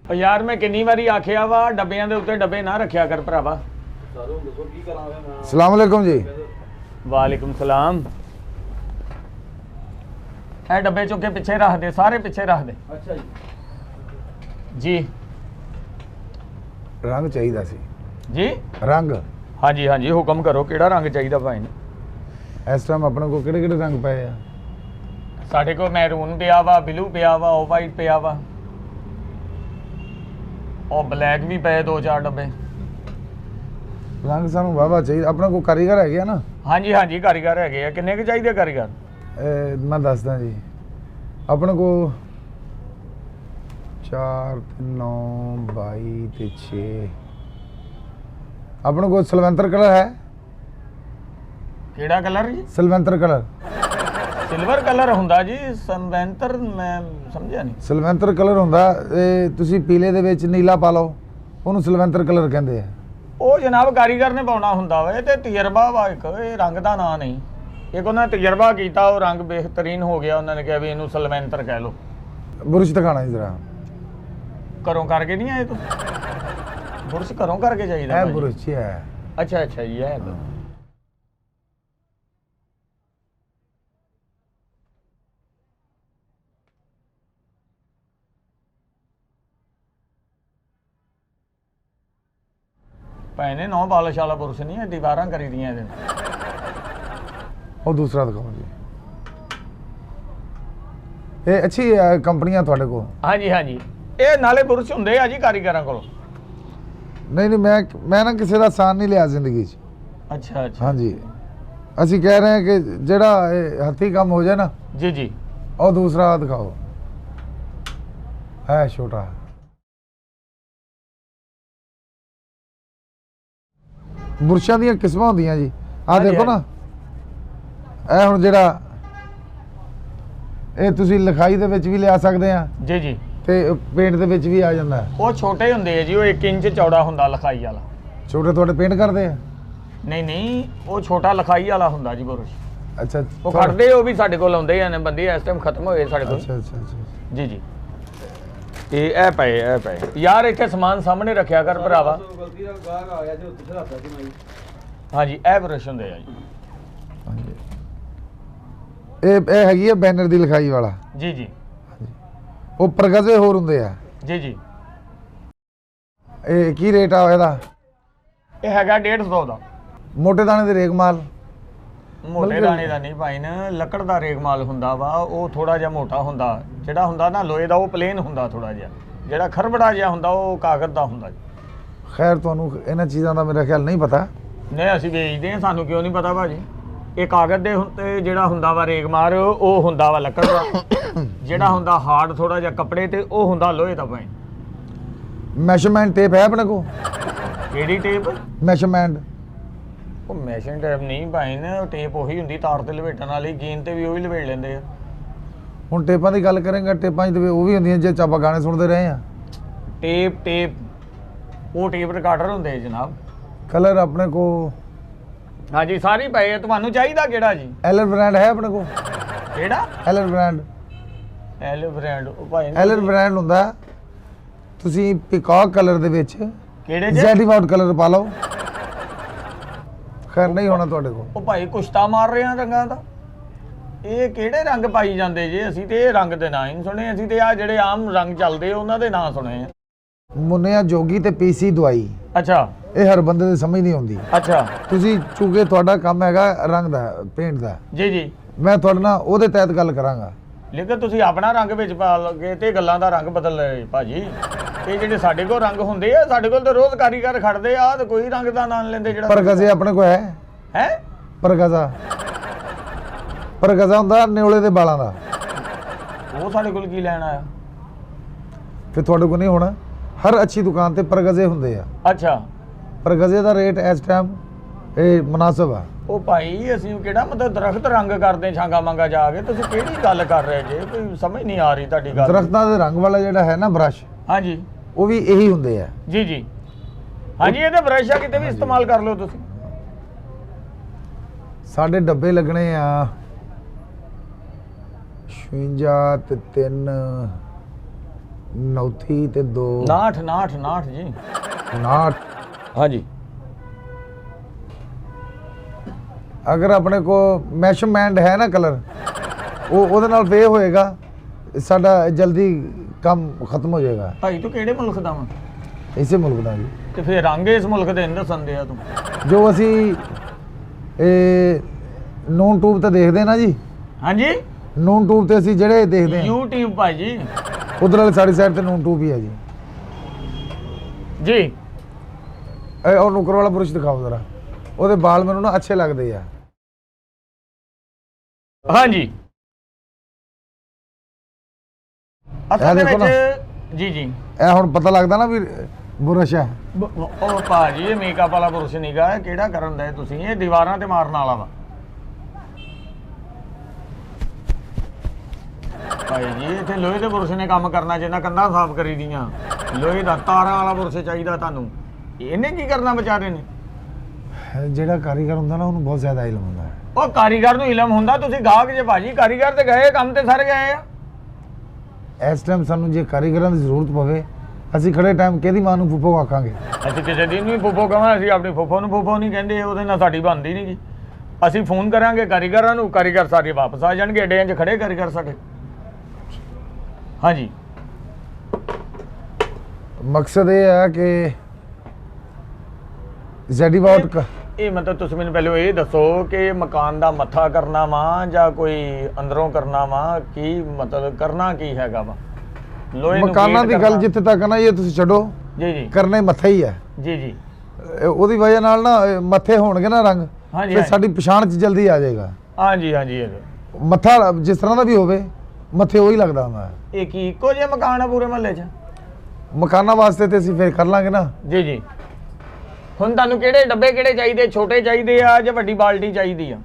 यार मैं किन्नी वारी आखिया वा डब्बियां दे उत्ते डब्बे ना रखिया कर भरावा। सलाम अलैकुम जी। वालेकुम सलाम। ए डब्बे चुके पिछे रख दे, सारे पिछे रख दे। अच्छा जी। रंग चाहिए सी जी। रंग? हाँ जी हाँ जी, हुक्म करो किहड़ा रंग चाहिए भाई ने? इस टाइम अपने को किहड़े किहड़े रंग पे आ? साढ़े को मैरून पिया वा, ब्लू पिया वा, ऑफ वाइट पिया वा और ब्लैक भी पे 2-4 डब्बे। रंग सानू वाहवा चाहिए। अपने को कारीगर है ना? हाँ जी कारीगर है। किन्ने के चाहिए कारीगर? मैं दसदा जी, अपने को 4 9 22 ते 6 अपने को सिल्वेंटर कलर है। केड़ा कलर जी? सिल्वेंटर कलर। सिल्वर कलर हुंदा जी, सिल्वेंटर मैं समझिया नहीं। सिल्वेंटर कलर हुंदा तुसी पीले दे विच नीला पा लो, ਉਹਨੂੰ सिल्वेंटर कलर कहंदे ਆ। ਉਹ ਜਨਾਬ ਕਾਰੀਗਰ ਨੇ ਪਾਉਣਾ ਹੁੰਦਾ ਵਾ, ਤੇ ਤਜਰਬਾ ਵਾ ਇੱਕ, ਇਹ ਰੰਗ ਦਾ ਨਾਂ ਨਹੀਂ। ਇੱਕ ਉਹਨਾਂ ਤਜਰਬਾ ਕੀਤਾ, ਉਹ ਰੰਗ ਬਿਹਤਰੀਨ ਹੋ ਗਿਆ, ਉਹਨਾਂ ਨੇ ਕਿਹਾ ਵੀ ਇਹਨੂੰ ਸਿਲਵੈਂਟਰ ਕਹਿ ਲਓ। ਬੁਰਸ਼ ਦਿਖਾਣਾ ਜੀ ਜ਼ਰਾ। ਘਰੋਂ ਕਰਕੇ ਨਹੀਂ ਆਏ ਤੂੰ? ਬੁਰਸ਼ ਘਰੋਂ ਕਰਕੇ ਚਾਹੀਦਾ ਇਹ ਬੁਰਸ਼ ਹੈ। ਅੱਛਾ ਅੱਛਾ ਜੀ, ਇਹ ਭੈਣੇ ਨੌ ਪਾਲਿਸ਼ ਵਾਲਾ ਬੁਰਸ਼ ਨਹੀਂ ਹੈ, ਦੀਵਾਰਾਂ ਕਰੀ ਦੀਆਂ ਇਹਦੇ। ਉਹ ਦੂਸਰਾ ਦਿਖਾਓ ਜੀ। ਇਹ ਅੱਛੀ ਕੰਪਨੀਆਂ ਤੁਹਾਡੇ ਕੋਲ? ਹਾਂਜੀ ਹਾਂਜੀ, ਇਹ ਨਾਲੇ ਬੁਰਸ਼ ਹੁੰਦੇ ਆ ਜੀ ਕਾਰੀਗਰਾਂ ਕੋਲ। ਨਹੀਂ ਨਹੀਂ, ਮੈਂ ਨਾ ਕਿਸੇ ਦਾ ਸਾਨ ਨਹੀਂ ਲਿਆ ਜ਼ਿੰਦਗੀ 'ਚ। ਅੱਛਾ ਅੱਛਾ। ਹਾਂਜੀ, ਅਸੀਂ ਕਹਿ ਰਹੇ ਹਾਂ ਕਿ ਜਿਹੜਾ ਇਹ ਹੱਥੀਂ ਕੰਮ ਹੋ ਜਾਏ ਨਾ। ਜੀ ਜੀ। ਉਹ ਦੂਸਰਾ ਦਿਖਾਓ, ਹੈ ਛੋਟਾ। ਬੁਰਸ਼ਾਂ ਦੀਆਂ ਕਿਸਮਾਂ ਹੁੰਦੀਆਂ ਜੀ। ਆਹ ਦੇਖੋ ਨਾ, ਇਹ ਹੁਣ ਜਿਹੜਾ ਇਹ ਤੁਸੀਂ ਲਿਖਾਈ ਦੇ ਵਿੱਚ ਵੀ ਲਿਆ ਸਕਦੇ ਆ ਜੀ ਜੀ, ਤੇ ਪੇਂਟ ਦੇ ਵਿੱਚ ਵੀ ਆ ਜਾਂਦਾ। ਉਹ ਛੋਟੇ ਹੁੰਦੇ ਆ ਜੀ, ਉਹ 1 ਇੰਚ ਚੌੜਾ ਹੁੰਦਾ ਲਿਖਾਈ ਵਾਲਾ। ਛੋਟੇ ਤੁਹਾਡੇ ਪੇਂਟ ਕਰਦੇ ਆ? ਨਹੀਂ ਨਹੀਂ, ਉਹ ਛੋਟਾ ਲਿਖਾਈ ਵਾਲਾ ਹੁੰਦਾ ਜੀ ਬੁਰਸ਼। ਅੱਛਾ, ਉਹ ਖੜਦੇ, ਉਹ ਵੀ ਸਾਡੇ ਕੋਲ ਆਉਂਦੇ ਆ ਨੇ ਬੰਦੇ, ਇਸ ਟਾਈਮ ਖਤਮ ਹੋਏ ਸਾਡੇ ਕੋਲ। ਅੱਛਾ ਅੱਛਾ ਅੱਛਾ ਜੀ ਜੀ। ਇਹ ਪਏ ਯਾਰ, ਇੱਥੇ ਸਮਾਨ ਸਾਹਮਣੇ ਰੱਖਿਆ ਕਰ ਭਰਾਵਾ। ਹਾਂਜੀ, ਇਹ ਬੁਰਸ਼ ਹੁੰਦੇ ਆ ਜੀ। ਹਾਂਜੀ, ਇਹ ਹੈਗੀ ਆ ਬੈਨਰ ਦੀ ਲਿਖਾਈ ਵਾਲਾ। ਜੀ ਜੀ। ਉਹ ਪ੍ਰਗਜ਼ੇ ਹੋਰ ਹੁੰਦੇ ਆ। ਜੀ ਜੀ। ਇਹ ਕੀ ਰੇਟ ਆ ਇਹਦਾ? ਇਹ ਹੈਗਾ 150 ਦਾ। ਮੋਟੇ ਦਾਣੇ ਦੇ ਰੇਗਮਾਲ? ਮੋਟੇ ਦਾਣੇ ਦਾ ਨਹੀਂ ਭਾਈ ਨਾ, ਲੱਕੜ ਦਾ ਰੇਗਮਾਲ ਹੁੰਦਾ ਵਾ, ਉਹ ਥੋੜਾ ਜਿਹਾ ਮੋਟਾ ਹੁੰਦਾ। ਜਿਹੜਾ ਹੁੰਦਾ ਨਾ ਲੋਹੇ ਦਾ, ਉਹ ਪਲੇਨ ਹੁੰਦਾ ਥੋੜਾ ਜਿਹਾ। ਜਿਹੜਾ ਖਰਬੜਾ ਜਿਹਾ ਹੁੰਦਾ, ਉਹ ਕਾਗਜ਼ ਦਾ ਹੁੰਦਾ ਜੀ। ਖੈਰ, ਤੁਹਾਨੂੰ ਇਹਨਾਂ ਚੀਜ਼ਾਂ ਦਾ ਮੇਰਾ ਖਿਆਲ ਨਹੀਂ ਪਤਾ। ਨਹੀਂ, ਅਸੀਂ ਵੇਚਦੇ ਹਾਂ, ਸਾਨੂੰ ਕਿਉਂ ਨਹੀਂ ਪਤਾ ਭਾਜੀ। ਇਹ ਕਾਗਜ਼ ਦੇ ਹੁੰਦੇ, ਜਿਹੜਾ ਹੁੰਦਾ ਵਾ ਰੇਗਮਾਰ, ਉਹ ਹੁੰਦਾ ਵਾ ਲੱਕੜ ਦਾ। ਜਿਹੜਾ ਹੁੰਦਾ ਹਾਰਡ ਥੋੜਾ ਜਿਹਾ ਕੱਪੜੇ ਤੇ, ਉਹ ਹੁੰਦਾ ਲੋਹੇ ਦਾ ਭਾਈ। ਮੈਸ਼ਰਮੈਂਟ ਟੇਪ ਹੈ ਆਪਣੇ ਕੋਲ? ਕਿਹੜੀ ਟੇਪ? ਮੈਸ਼ਰਮੈਂਟ। ਉਹ ਮੈਸ਼ਿੰਗ ਟੇਪ ਨਹੀਂ ਭਾਈ ਨੇ, ਉਹ ਟੇਪ ਉਹੀ ਹੁੰਦੀ ਤਾਰ ਤੇ ਲਪੇਟਣ ਵਾਲੀ, ਗੇਂਦ ਤੇ ਵੀ ਉਹੀ ਲਪੇਟ ਲੈਂਦੇ ਆ। ਹੁਣ ਟੇਪਾਂ ਦੀ ਗੱਲ ਕਰਾਂਗਾ, ਟੇਪਾਂ 'ਚ ਉਹ ਵੀ ਹੁੰਦੀਆਂ ਜੇ ਆਪਾਂ ਗਾਣੇ ਸੁਣਦੇ ਰਹੇ ਆ। ਟੇਪ ਉਹ ਟੇਪ ਰਿਕਾਰਡਰ ਹੁੰਦੇ ਜਨਾਬ। ਕਲਰ ਆਪਣੇ ਕੋ? ਹਾਂਜੀ, ਸਾਰੀ ਪਏ ਆ। ਤੁਹਾਨੂੰ ਚਾਹੀਦਾ ਕਿਹੜਾ ਜੀ? ਐਲਰ ਬ੍ਰਾਂਡ ਹੈ ਆਪਣੇ ਕੋ? ਕਿਹੜਾ ਐਲਰ ਬ੍ਰਾਂਡ? ਐਲਰ ਬ੍ਰਾਂਡ? ਉਹ ਭਾਈ ਐਲਰ ਬ੍ਰਾਂਡ ਹੁੰਦਾ। ਤੁਸੀਂ ਪਿਕਾਕ ਕਲਰ ਦੇ ਵਿੱਚ ਕਿਹੜੇ ਜ਼ੈਡੀਵਾਊਟ ਕਲਰ ਪਾ ਲਓ। ਖੈਰ, ਨਹੀਂ ਹੋਣਾ ਤੁਹਾਡੇ ਕੋਲ। ਉਹ ਭਾਈ ਕੁਸ਼ਤਾ ਮਾਰ ਰਹੇ ਆ ਰੰਗਾਂ ਦਾ। ਇਹ ਕਿਹੜੇ ਰੰਗ ਪਾਈ ਜਾਂਦੇ ਜੇ? ਅਸੀਂ ਤੇ ਇਹ ਰੰਗ ਦੇ ਨਾਂ ਹੀ ਨਹੀਂ ਸੁਣੇ। ਅਸੀਂ ਤੇ ਆ ਜਿਹੜੇ ਆਮ ਰੰਗ ਚੱਲਦੇ ਉਹਨਾਂ ਦੇ ਨਾਂ ਸੁਣੇ ਆ। ਮੁੰਨਿਆ ਜੋਗੀ ਤੇ ਪੀਸੀ ਦਵਾਈ। ਅੱਛਾ। ਇਹ ਹਰ ਬੰਦੇ ਦੀ ਸਮਝ ਨਹੀਂ ਆਉਂਦੀ। ਅੱਛਾ। ਤੁਸੀਂ ਚੂੰਕਿ ਤੁਹਾਡਾ ਕੰਮ ਹੈਗਾ ਰੰਗ ਦਾ, ਪੇਂਟ ਦਾ। ਜੀ ਜੀ। ਮੈਂ ਤੁਹਾਡੇ ਨਾਲ ਉਹਦੇ ਤਹਿਤ ਗੱਲ ਕਰਾਂਗਾ। ਲੇਕਿਨ ਤੁਸੀਂ ਆਪਣਾ ਰੰਗ ਵਿੱਚ ਪਾ ਲਗੇ ਤੇ ਗੱਲਾਂ ਦਾ ਰੰਗ ਬਦਲ ਰਹੇ ਭਾਜੀ। ਇਹ ਜਿਹੜੇ ਸਾਡੇ ਕੋਲ ਰੰਗ ਹੁੰਦੇ ਆ, ਸਾਡੇ ਕੋਲ ਤਾਂ ਰੋਜ਼ ਕਾਰੀਗਰ ਖੜਦੇ ਆ, ਤੇ ਕੋਈ ਰੰਗ ਦਾ ਨਾਂ ਲੈਂਦੇ ਜਿਹੜਾ। ਪਰਗਜ਼ੇ ਆਪਣੇ ਕੋਲ ਹੈ? ਪਰਗਜ਼ਾ ਹੁੰਦਾ ਨਿਓਲੇ ਦੇ ਵਾਲਾਂ ਦਾ। ਉਹ ਸਾਡੇ ਕੋਲ ਕੀ ਲੈਣ ਆਇਆ? ਫਿਰ ਤੁਹਾਡੇ ਕੋਲ ਨਹੀਂ ਹੋਣਾ। ਹਰ ਅੱਛੀ ਦੁਕਾਨ ਤੇ ਪਰਗਜ਼ੇ ਹੁੰਦੇ ਆ। ਅੱਛਾ। ਪਰਗਜ਼ੇ ਦਾ ਰੇਟ ਇਸ ਟਾਈਮ ਇਹ ਮੁਨਾਸਬ ਆ। ਉਹ ਭਾਈ, ਅਸੀਂ ਕਿਹੜਾ ਮਤਲਬ ਦਰਖਤ ਰੰਗ ਕਰਦੇ ਛਾਂਗਾ ਮੰਗਾ ਜਾ ਕੇ? ਤੁਸੀਂ ਕਿਹੜੀ ਗੱਲ ਕਰ ਰਹੇ ਜੇ? ਕੋਈ ਸਮਝ ਨਹੀਂ ਆ ਰਹੀ ਤੁਹਾਡੀ ਗੱਲ। ਦਰਖਤਾਂ ਦੇ ਰੰਗ ਵਾਲਾ ਜਿਹੜਾ ਹੈ ਨਾ ਬ੍ਰਸ਼, ਹਾਂਜੀ, ਉਹ ਵੀ ਇਹੀ ਹੁੰਦੇ ਆ। ਜੀ ਜੀ। ਹਾਂਜੀ, ਇਹਦੇ ਬ੍ਰਸ਼ ਆ, ਕਿਤੇ ਵੀ ਇਸਤੇਮਾਲ ਕਰ ਲਓ ਤੁਸੀਂ। ਸਾਡੇ ਡੱਬੇ ਲੱਗਣੇ ਆ 56 ਤੇ 3 नौथी ते 2 59 जी 59। हाँ जी। अगर अपने को मैशरमेंट है ना कलर वो ਉਹਦੇ ਨਾਲ ਪੇ ਹੋਏਗਾ ਸਾਡਾ ਜਲਦੀ ਕੰਮ ਖਤਮ ਹੋ ਜਾਏਗਾ। ਭਾਈ ਤੂੰ ਕਿਹੜੇ ਮੁਲਕ ਦਾ ਵਾ? ਇਸੇ ਮੁਲਕ ਦਾ ਜੀ। ਤੇ ਫਿਰ ਰੰਗ ਇਸ ਮੁਲਕ ਦੇ ਨਹੀਂ ਦੱਸਣ ਦਿਆ ਤੂੰ। ਜੋ ਅਸੀਂ ਨੂਨ ਟੂਬ ਤੇ ਦੇਖਦੇ ਨਾ ਜੀ। ਹਾਂਜੀ ਨੂਨ ਟੂਬ ਤੇ ਅਸੀਂ ਜਿਹੜੇ ਦੇਖਦੇ ਹਾਂ YouTube ਭਾਜੀ। ਉਧਰ ਵਾਲੀ ਸਾਡੀ ਸਾਈਡ ਤੇ ਨੂਨ ਟੂਬ ਹੀ ਹੈ ਜੀ। ਜੀ ਉਹ ਨੁਕਰ ਵਾਲਾ ਬੁਰਸ਼ ਦਿਖਾਓ ਜ਼ਰਾ, ਉਹਦੇ ਵਾਲ ਮੈਨੂੰ ਨਾ ਅੱਛੇ ਲੱਗਦੇ ਆ। ਹਾਂਜੀ ਅਸਲ ਦੇ ਦੇਖੋ ਵਿੱਚ ਜੀ ਇਹ ਹੁਣ ਪਤਾ ਲੱਗਦਾ ਨਾ ਵੀ ਬੁਰਸ਼ ਹੈ। ਉਹ ਭਾਜੀ ਇਹ ਮੇਕਅਪ ਵਾਲਾ ਬੁਰਸ਼ ਨਹੀਂਗਾ, ਇਹ ਕਿਹੜਾ ਕਰਨ ਦਾ ਤੁਸੀਂ? ਇਹ ਦੀਵਾਰਾਂ ਤੇ ਮਾਰਨ ਵਾਲਾ ਵਾ ਭਾਈ ਜੀ। ਇੱਥੇ ਲੋਹੇ ਦੇ ਬੁਰਸ਼ ਨੇ ਕੰਮ ਕਰਨਾ, ਜਿੰਨਾ ਕੰਧਾਂ ਸਾਫ਼ ਕਰੀ ਦੀਆਂ। ਲੋਹੇ ਦਾ ਤਾਰਾਂ ਵਾਲਾ ਬੁਰਸ਼ ਚਾਹੀਦਾ ਤੁਹਾਨੂੰ। ਇਹਨੇ ਕੀ ਕਰਨਾ ਵਿਚਾਰੇ ਨੇ? ਜਿਹੜਾ ਕਾਰੀਗਰ ਹੁੰਦਾ ਨਾ ਉਹਨੂੰ ਬਹੁਤ ਜ਼ਿਆਦਾ ਇਲਮ ਹੁੰਦਾ ਹੈ। ਉਹ ਕਾਰੀਗਰ ਨੂੰ ਇਲਮ ਹੁੰਦਾ, ਤੁਸੀਂ ਗਾਹਕ ਜੇ ਭਾਜੀ। ਕਾਰੀਗਰ ਤੇ ਗਏ ਕੰਮ ਤੇ ਸਾਰੇ ਗਏ ਆ। ਇਸ ਟਾਈਮ ਸਾਨੂੰ ਜੇ ਕਾਰੀਗਰਾਂ ਦੀ ਜ਼ਰੂਰਤ ਪਵੇ ਅਸੀਂ ਖੜੇ ਟਾਈਮ ਕਿਹਦੀ ਮਾਂ ਨੂੰ ਫੁੱਫੋ ਆਖਾਂਗੇ? ਅਸੀਂ ਕਿਸੇ ਦਿਨ ਵੀ ਫੁੱਫੋ ਕਹਾਂ, ਅਸੀਂ ਆਪਣੀ ਫੁੱਫੋ ਨੂੰ ਫੁੱਫੋ ਨਹੀਂ ਕਹਿੰਦੇ, ਉਹਦੇ ਨਾਲ ਸਾਡੀ ਬਣਦੀ ਨਹੀਂ ਗੀ। ਅਸੀਂ ਫੋਨ ਕਰਾਂਗੇ ਕਾਰੀਗਰਾਂ ਨੂੰ, ਕਾਰੀਗਰ ਸਾਰੇ ਵਾਪਸ ਆ ਜਾਣਗੇ। ਅੱਡਿਆਂ 'ਚ ਖੜੇ ਕਾਰੀਗਰ ਸਾਡੇ। ਹਾਂਜੀ ਮਕਸਦ ਇਹ ਹੈ ਕਿ ਜ਼ੈਡੀਵਾਟ ਇਹ ਮਤਲਬ ਤੁਸੀਂ ਮੈਨੂੰ ਪਹਿਲਾਂ ਇਹ ਦੱਸੋ ਕਿ ਮਕਾਨ ਦਾ ਮੱਥਾ ਕਰਨਾ ਵਾ ਜਾਂ ਕੋਈ ਅੰਦਰੋਂ ਕਰਨਾ ਵਾ? ਕੀ ਮਤਲਬ ਕਰਨਾ ਕੀ ਹੈਗਾ ਵਾ? ਲੋਹੇ ਨੂੰ ਮਕਾਨਾਂ ਦੀ ਗੱਲ ਜਿੱਥੇ ਤੱਕ ਨਾ ਇਹ ਤੁਸੀਂ ਛੱਡੋ ਜੀ ਕਰਨਾ ਹੀ ਮੱਥਾ ਹੀ ਹੈ ਜੀ ਉਹਦੀ ਵਜ੍ਹਾ ਨਾਲ ਨਾ ਮੱਥੇ ਹੋਣਗੇ ਨਾ ਰੰਗ ਹਾਂਜੀ ਫਿਰ ਸਾਡੀ ਪਛਾਣ 'ਚ ਜਲਦੀ ਆ ਜਾਏਗਾ। ਹਾਂਜੀ ਮੱਥਾ ਜਿਸ ਤਰ੍ਹਾਂ ਦਾ ਵੀ ਹੋਵੇ ਮੱਥੇ ਉਹੀ ਲੱਗਦਾ ਹੁੰਦਾ। ਇਹ ਕੀ ਇੱਕੋ ਜਿਹਾ ਮਕਾਨ ਆ ਪੂਰੇ ਮਹੱਲੇ 'ਚ? ਮਕਾਨਾਂ ਵਾਸਤੇ ਤੇ ਅਸੀਂ ਫਿਰ ਕਰ ਲਾਂਗੇ ਨਾ। ਜੀ ਹੁਣ ਤੁਹਾਨੂੰ ਕਿਹੜੇ ਡੱਬੇ ਕਿਹੜੇ ਚਾਹੀਦੇ? ਛੋਟੇ ਚਾਹੀਦੇ ਆ ਜਾਂ ਵੱਡੀ ਬਾਲਟੀ ਚਾਹੀਦੀ ਆ?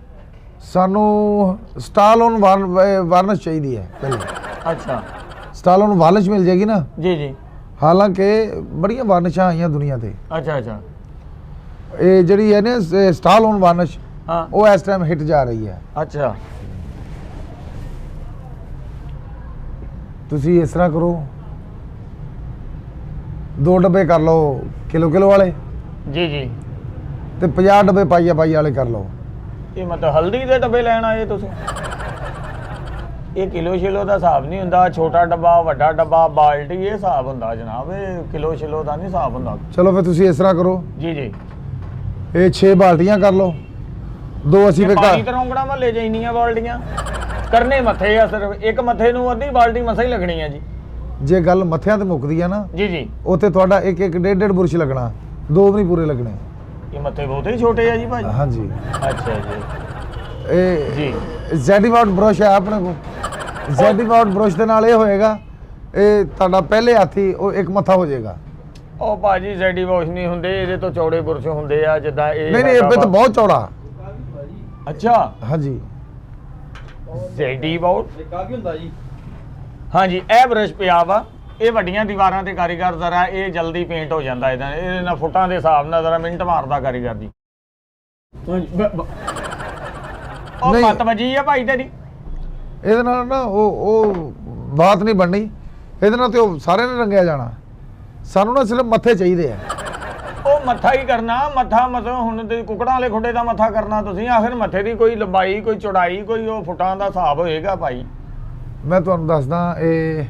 ਸਾਨੂੰ ਸਟਾਲੋਨ ਵਾਰਨਿਸ਼ ਚਾਹੀਦੀ ਹੈ ਪਹਿਲੇ। ਅੱਛਾ ਸਟਾਲੋਨ ਵਾਰਨਿਸ਼ ਮਿਲ ਜਾਏਗੀ ਨਾ? ਜੀ ਹਾਲਾਂਕਿ ਬੜੀਆਂ ਵਾਰਨਿਸ਼ਾਂ ਆਈਆਂ ਦੁਨੀਆ ਤੇ। ਅੱਛਾ ਇਹ ਜਿਹੜੀ ਹੈ ਨਾ ਸਟਾਲੋਨ ਵਾਰਨਿਸ਼ ਹਾਂ ਉਹ ਇਸ ਟਾਈਮ ਹਿੱਟ ਜਾ ਰਹੀ ਹੈ। ਅੱਛਾ ਤੁਸੀਂ ਇਸ ਤਰ੍ਹਾਂ ਕਰੋ 2 ਡੱਬੇ ਕਰ ਲਓ ਕਿਲੋ ਵਾਲੇ ਜੀ ਤੇ 50 ਡੱਬੇ ਪਾਈਆ ਵਾਲੇ ਕਰ ਲਓ। ਇਹ ਮਤਲਬ ਹਲਦੀ ਦੇ ਡੱਬੇ ਲੈਣ ਆਏ ਤੁਸੀਂ? ਇਹ ਕਿਲੋ ਦਾ ਹਿਸਾਬ ਨਹੀਂ ਹੁੰਦਾ। ਛੋਟਾ ਡੱਬਾ ਵੱਡਾ ਡੱਬਾ ਬਾਲਟੀ ਇਹ ਹਿਸਾਬ ਹੁੰਦਾ ਜਨਾਬ। ਇਹ ਕਿਲੋ ਦਾ ਨਹੀਂ ਹਿਸਾਬ ਹੁੰਦਾ। ਚਲੋ ਫਿਰ ਤੁਸੀਂ ਇਸ ਤਰ੍ਹਾਂ ਕਰੋ ਜੀ ਇਹ 6 ਬਾਲਟੀਆਂ ਕਰ ਲਓ। 2 ਅਸੀਂ ਫਿਰ ਪਾਣੀ ਤਰੋਂਗੜਾ ਮਹੱਲੇ 'ਚ ਇੰਨੀਆਂ ਬਾਲਟੀਆਂ ਕਰਨੇ ਮੱਥੇ ਆ ਸਿਰਫ। ਇੱਕ ਮੱਥੇ ਨੂੰ ਅੱਧੀ ਬਾਲਟੀ ਮਸਾਂ ਹੀ ਲੱਗਣੀ ਆ ਜੀ। ਜੇ ਗੱਲ ਮੱਥਿਆਂ ਤੇ ਮੁੱਕਦੀ ਆ ਨਾ ਜੀ ਉੱਥੇ ਤੁਹਾਡਾ ਇੱਕ 1.5 ਬੁਰਸ਼ ਲੱਗਣਾ, 2 ਵੀ ਨਹੀਂ ਪੂਰੇ ਲੱਗਣੇ। ਇਹ ਮੱਥੇ ਬਹੁਤੇ ਹੀ ਛੋਟੇ ਆ ਜੀ ਭਾਜੀ। ਹਾਂਜੀ ਅੱਛਾ ਜੀ ਇਹ ਜੀ ਜ਼ੈਡੀਵਾਟ ਬੁਰਸ਼ ਹੈ ਆਪਣੇ ਕੋਲ। ਜ਼ੈਡੀਵਾਟ ਬੁਰਸ਼ ਦੇ ਨਾਲ ਇਹ ਹੋਏਗਾ ਇਹ ਤੁਹਾਡਾ ਪਹਿਲੇ ਹੱਥੀ ਉਹ ਇੱਕ ਮੱਥਾ ਹੋ ਜਾਏਗਾ। ਉਹ ਭਾਜੀ ਜ਼ੈਡੀ ਵਾਸ਼ ਨਹੀਂ ਹੁੰਦੇ, ਇਹਦੇ ਤੋਂ ਚੌੜੇ ਬੁਰਸ਼ ਹੁੰਦੇ ਆ ਜਿੱਦਾਂ ਇਹ। ਨਹੀਂ ਇਹ ਤਾਂ ਬਹੁਤ ਚੌੜਾ। ਅੱਛਾ ਹਾਂਜੀ ਜ਼ੈਡੀ ਵਾਸ਼ ਕਾਫੀ ਹੁੰਦਾ ਜੀ। ਹਾਂਜੀ ਇਹ ਬੁਰਸ਼ ਪਿਆ ਵਾ। ਇਹ ਵੱਡੀਆਂ ਦੀਵਾਰਾਂ ਤੇ ਕਾਰੀਗਰ ਜ਼ਰਾ ਇਹ ਜਲਦੀ ਪੇਂਟ ਹੋ ਜਾਂਦਾ ਇਹਦੇ ਨਾਲ ਫੁੱਟਾਂ ਦੇ ਹਿਸਾਬ ਨਾਲ ਜ਼ਰਾ ਮਿੰਟ ਮਾਰਦਾ ਕਾਰੀਗਰ ਜੀ। ਉਹ ਮੱਤ ਵਜੀ ਆ ਭਾਈ ਤੇਰੀ। ਇਹਦੇ ਨਾਲ ਨਾ ਉਹ ਬਾਤ ਨਹੀਂ ਬਣਨੀ। ਇਹਦੇ ਨਾਲ ਤੇ ਉਹ ਸਾਰਿਆਂ ਨੇ ਰੰਗਿਆ ਜਾਣਾ। ਸਾਨੂੰ ਨਾ ਸਿਰਫ ਮੱਥੇ ਚਾਹੀਦੇ ਆ। ਉਹ ਮੱਥਾ ਹੀ ਕਰਨਾ। ਮੱਥਾ ਮਤਲਬ ਹੁਣ ਤੇ ਕੁਕੜਾਂ ਵਾਲੇ ਖੁੱਡੇ ਦਾ ਮੱਥਾ ਕਰਨਾ ਤੁਸੀਂ। ਆਖਿਰ ਮੱਥੇ ਦੀ ਕੋਈ ਲੰਬਾਈ ਕੋਈ ਚੌੜਾਈ ਕੋਈ ਉਹ ਫੁੱਟਾਂ ਦਾ ਹਿਸਾਬ ਹੋਏਗਾ ਭਾਈ। ਮੈਂ ਤੁਹਾਨੂੰ ਦੱਸਦਾ ਇਹ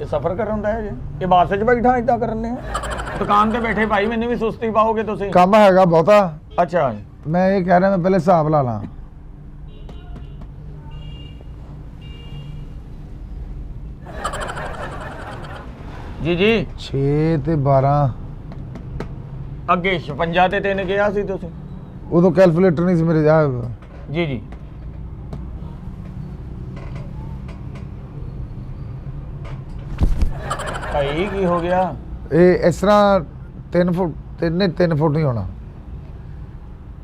ਸਫ਼ਰ ਕਰਨ ਦਾ ਹੈ ਜੀ। ਇਹ ਬੱਸ 'ਚ ਬੈਠਾ ਇਦਾਂ ਕਰਨੇ ਆ? ਦੁਕਾਨ ਤੇ ਬੈਠੇ ਭਾਈ ਮੈਨੂੰ ਵੀ ਸੁਸਤੀ ਪਾਓਗੇ ਤੁਸੀਂ। ਕੰਮ ਹੈਗਾ ਬਹੁਤਾ। ਅੱਛਾ ਮੈਂ ਇਹ ਕਹਿ ਰਿਹਾ ਮੈਂ ਪਹਿਲੇ ਹਿਸਾਬ ਲਾ ਲਾਂ। ਜੀ 6 ਤੇ 12 ਅੱਗੇ 56 ਤੇ 3 ਗਿਆ ਸੀ ਤੁਸੀਂ। ਉਦੋਂ ਕੈਲਕੂਲੇਟਰ ਨਹੀਂ ਸੀ ਮੇਰੇ ਜਾ। ਜੀ ਭਾਈ ਕੀ ਹੋ ਗਿਆ? ਇਹ ਇਸ ਤਰ੍ਹਾਂ 3 ਫੁੱਟ 3 ਫੁੱਟ ਨਹੀਂ ਹੋਣਾ।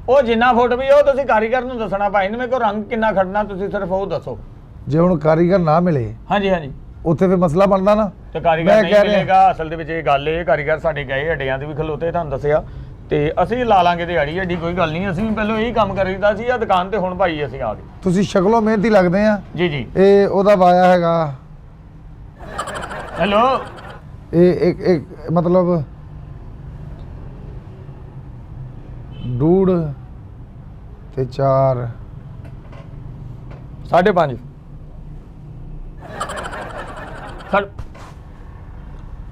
ਉਹ ਜਿੰਨਾ ਫੁੱਟ ਵੀ ਉਹ ਤੁਸੀਂ ਕਾਰੀਗਰ ਨੂੰ ਦੱਸਣਾ ਭਾਈ ਨੇ। ਮੇਰੇ ਕੋਲ ਰੰਗ ਕਿੰਨਾ ਖੜਨਾ ਤੁਸੀਂ ਸਿਰਫ ਉਹ ਦੱਸੋ। ਜੇ ਹੁਣ ਕਾਰੀਗਰ ਨਾ ਮਿਲੇ ਹਾਂਜੀ ਉੱਥੇ ਫਿਰ ਮਸਲਾ ਬਣਦਾ ਨਾ। ਤੇ ਕਾਰੀਗਰ ਨਹੀਂ ਮਿਲੇਗਾ। ਅਸਲ ਦੇ ਵਿੱਚ ਇਹ ਗੱਲ ਇਹ ਕਾਰੀਗਰ ਸਾਡੇ ਗਏ ਅੱਡਿਆਂ ਦੇ ਵੀ ਖਲੋਤੇ ਤੁਹਾਨੂੰ ਦੱਸਿਆ ਤੇ ਅਸੀਂ ਲਾ ਲਾਂਗੇ ਦਿਹਾੜੀ, ਐਡੀ ਕੋਈ ਗੱਲ ਨਹੀਂ। ਅਸੀਂ ਵੀ ਪਹਿਲਾਂ ਇਹੀ ਕੰਮ ਕਰੀਦਾ ਸੀ ਆ ਦੁਕਾਨ ਤੇ, ਹੁਣ ਭਾਈ ਅਸੀਂ ਆ ਗਏ। ਤੁਸੀਂ ਸ਼ਕਲੋਂ ਮਿਹਨਤੀ ਲੱਗਦੇ ਆ ਜੀ ਜੀ। ਇਹ ਉਹਦਾ ਵਾਇਆ ਹੈਗਾ, ਹੈਲੋ। ਇਹ ਇੱਕ ਮਤਲਬ ਡੂੜ ਤੇ 4 5.5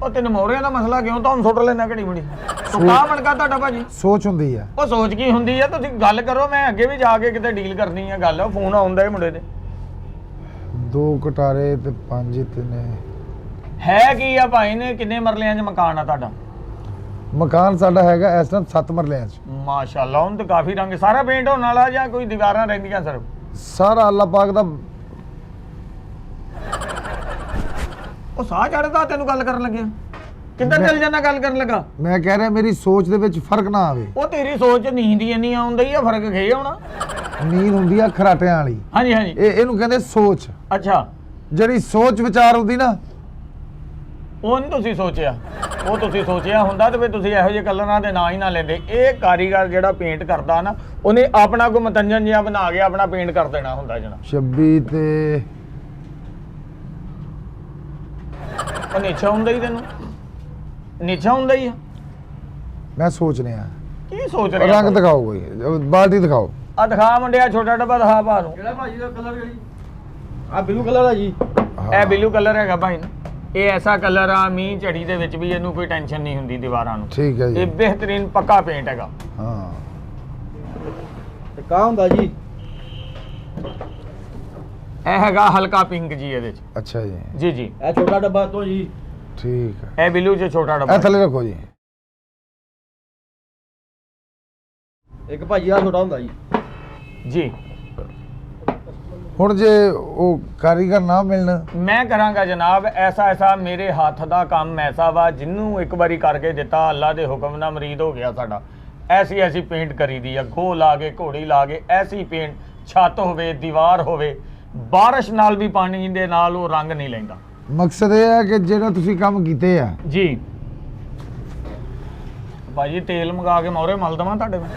ਉਹ ਤੈਨੂੰ ਮੋਹਰਿਆਂ ਦਾ ਮਸਲਾ ਕਿਉਂ ਤੁਹਾਨੂੰ ਸੁੱਟ ਲੈਣਾ ਘੜੀ ਬੜੀ ਸੁੱਕਾ ਬਣਕਾ ਤੁਹਾਡਾ ਭਾਜੀ? ਸੋਚ ਹੁੰਦੀ ਆ। ਉਹ ਸੋਚ ਕੀ ਹੁੰਦੀ ਆ? ਤੁਸੀਂ ਗੱਲ ਕਰੋ, ਮੈਂ ਅੱਗੇ ਵੀ ਜਾ ਕੇ ਕਿਤੇ ਡੀਲ ਕਰਨੀ ਆ ਗੱਲ। ਫੋਨ ਆਉਂਦਾ ਹੈ ਮੁੰਡੇ ਦੇ। 2 ਕਟਾਰੇ ਤੇ 5 ਤਿੰਨੇ ਹੈ ਕੀ ਆ ਭਾਈ ਨੇ? ਕਿੰਨੇ ਮਰਲਿਆਂ 'ਚ ਮਕਾਨ ਆ ਤੁਹਾਡਾ? ਮਕਾਨ ਸਾਡਾ ਹੈਗਾ ਇਸ ਟਾਈਮ 7 ਮਰਲਿਆਂ 'ਚ। ਮਾਸ਼ਾਅੱਲਾ, ਹੁਣ ਤਾਂ ਕਾਫੀ ਰੰਗ। ਸਾਰਾ ਪੇਂਟ ਹੋਣ ਵਾਲਾ ਜਾਂ ਕੋਈ ਦੀਵਾਰਾਂ ਰਹਿੰਦੀਆਂ ਸਿਰਫ? ਸਾਰਾ ਅੱਲਾ ਪਾਕ ਦਾ। ਉਹ ਸਾਹ ਚੜਦਾ ਤੈਨੂੰ ਗੱਲ ਕਰਨ ਲੱਗਿਆ? ਕਿੱਧਰ ਚੱਲ ਜਾਣਾ ਗੱਲ ਕਰਨ ਲੱਗਾ? ਮੈਂ ਕਹਿ ਰਿਹਾ ਮੇਰੀ ਸੋਚ ਦੇ ਵਿੱਚ ਫਰਕ ਨਾ ਆਵੇ। ਉਹ ਤੇਰੀ ਸੋਚ ਨੀਂਦ ਹੀ ਇੰਨੀ ਆਉਂਦੀ ਆ, ਫਰਕ ਖੇ ਆਉਣਾ। ਨੀਂਦ ਹੁੰਦੀ ਆ ਖਰਾਟਿਆਂ ਵਾਲੀ। ਹਾਂਜੀ ਹਾਂਜੀ। ਇਹਨੂੰ ਕਹਿੰਦੇ ਸੋਚ। ਅੱਛਾ, ਜਿਹੜੀ ਸੋਚ ਵਿਚਾਰ ਹੁੰਦੀ ਨਾ, ਉਹ ਨਹੀਂ ਤੁਸੀਂ ਸੋਚਿਆ। ਉਹ ਤੁਸੀਂ ਸੋਚਿਆ ਹੁੰਦਾ ਤੇ ਫਿਰ ਤੁਸੀਂ ਇਹੋ ਜਿਹੇ ਕਲਰਾਂ ਦੇ ਨਾਂ ਹੀ ਨਾ ਲੈਂਦੇ। ਇਹ ਕਾਰੀਗਰ ਜਿਹੜਾ ਪੇਂਟ ਕਰਦਾ ਨਾ, ਉਹਨੇ ਆਪਣਾ ਕੋਈ ਮਤੰਜਨ ਜਿਹਾ ਬਣਾ ਕੇ ਆਪਣਾ ਪੇਂਟ ਕਰ ਦੇਣਾ ਹੁੰਦਾ ਜਣਾ। 26 ਤੇ ਉਹ ਨੀਚਾ ਹੁੰਦਾ ਹੀ, ਤੈਨੂੰ ਨੀਚਾ ਹੁੰਦਾ ਹੀ ਆ। ਮੈਂ ਸੋਚ ਰਿਹਾ। ਕੀ ਸੋਚ ਰਿਹਾ? ਰੰਗ ਦਿਖਾਓ, ਕੋਈ ਬਾਲਟੀ ਦਿਖਾਓ। ਆ ਦਿਖਾ ਮੁੰਡਿਆ, ਛੋਟਾ ਡੱਬਾ ਦਿਖਾ ਭਾ ਨੂੰ। ਕਿਹੜਾ ਭਾਜੀ ਦਾ ਕਲਰ? ਜਿਹੜੀ ਆ ਬਲੂ ਕਲਰ ਆ ਜੀ। ਇਹ ਬਲੂ ਕਲਰ ਹੈਗਾ ਭਾਈ ਨਾ। ਇਹ ਐਸਾ ਕਲਰ ਆ, ਮੀਂਹ ਝੜੀ ਦੇ ਵਿੱਚ ਵੀ ਇਹਨੂੰ ਕੋਈ ਟੈਨਸ਼ਨ ਨਹੀਂ ਹੁੰਦੀ ਦੀਵਾਰਾਂ ਨੂੰ। ਠੀਕ ਹੈ ਇਹ ਜੀ। ਬਿਹਤਰੀਨ ਪੱਕਾ ਪੇਂਟ ਹੈਗਾ। ਹਾਂ, ਤੇ ਕਾ ਹੁੰਦਾ ਜੀ? ਇਹ ਹੈਗਾ ਹਲਕਾ ਪਿੰਕ ਜੀ ਇਹਦੇ ਚ। ਅੱਛਾ ਜੀ। ਜੀ ਜੀ। ਇਹ ਛੋਟਾ ਡੱਬਾ ਤੋਂ ਜੀ। ਠੀਕ ਹੈ। ਇਹ ਬਲੂ ਚ ਛੋਟਾ ਡੱਬਾ। ਇਹ ਥੱਲੇ ਰੱਖੋ ਜੀ। ਇੱਕ ਭਾਜੀ ਆ ਛੋਟਾ ਹੁੰਦਾ ਜੀ। ਜੀ। ਹੁਣ ਜੇ ਉਹ ਕਾਰੀਗਰ ਨਾ ਮਿਲਣ, ਮੈਂ ਕਰਾਂਗਾ ਜਨਾਬ। ਐਸਾ ਮੇਰੇ ਹੱਥ ਦਾ ਕੰਮ ਐਸਾ ਵਾ, ਜਿਹਨੂੰ ਇੱਕ ਵਾਰੀ ਕਰਕੇ ਦਿੱਤਾ, ਅੱਲਾ ਦੇ ਹੁਕਮ ਨਾਲ ਮਰੀਦ ਹੋ ਗਿਆ ਸਾਡਾ। ਐਸੀ ਪੇਂਟ ਕਰੀਦੀ ਆ, ਗੋ ਲਾ ਕੇ, ਘੋੜੀ ਲਾ ਕੇ, ਐਸੀ ਪੇਂਟ। ਛੱਤ ਹੋਵੇ, ਦੀਵਾਰ ਹੋਵੇ, ਬਾਰਿਸ਼ ਨਾਲ ਵੀ, ਪਾਣੀ ਦੇ ਨਾਲ ਉਹ ਰੰਗ ਨਹੀਂ ਲੈਂਦਾ। ਮਕਸਦ ਇਹ ਹੈ ਕਿ ਜਿਹੜਾ ਤੁਸੀਂ ਕੰਮ ਕੀਤੇ ਆ। ਜੀ ਭਾਜੀ, ਤੇਲ ਮੰਗਾ ਕੇ ਮੋਹਰੇ ਮਲ ਦੇਵਾਂ ਤੁਹਾਡੇ ਕੋਲ?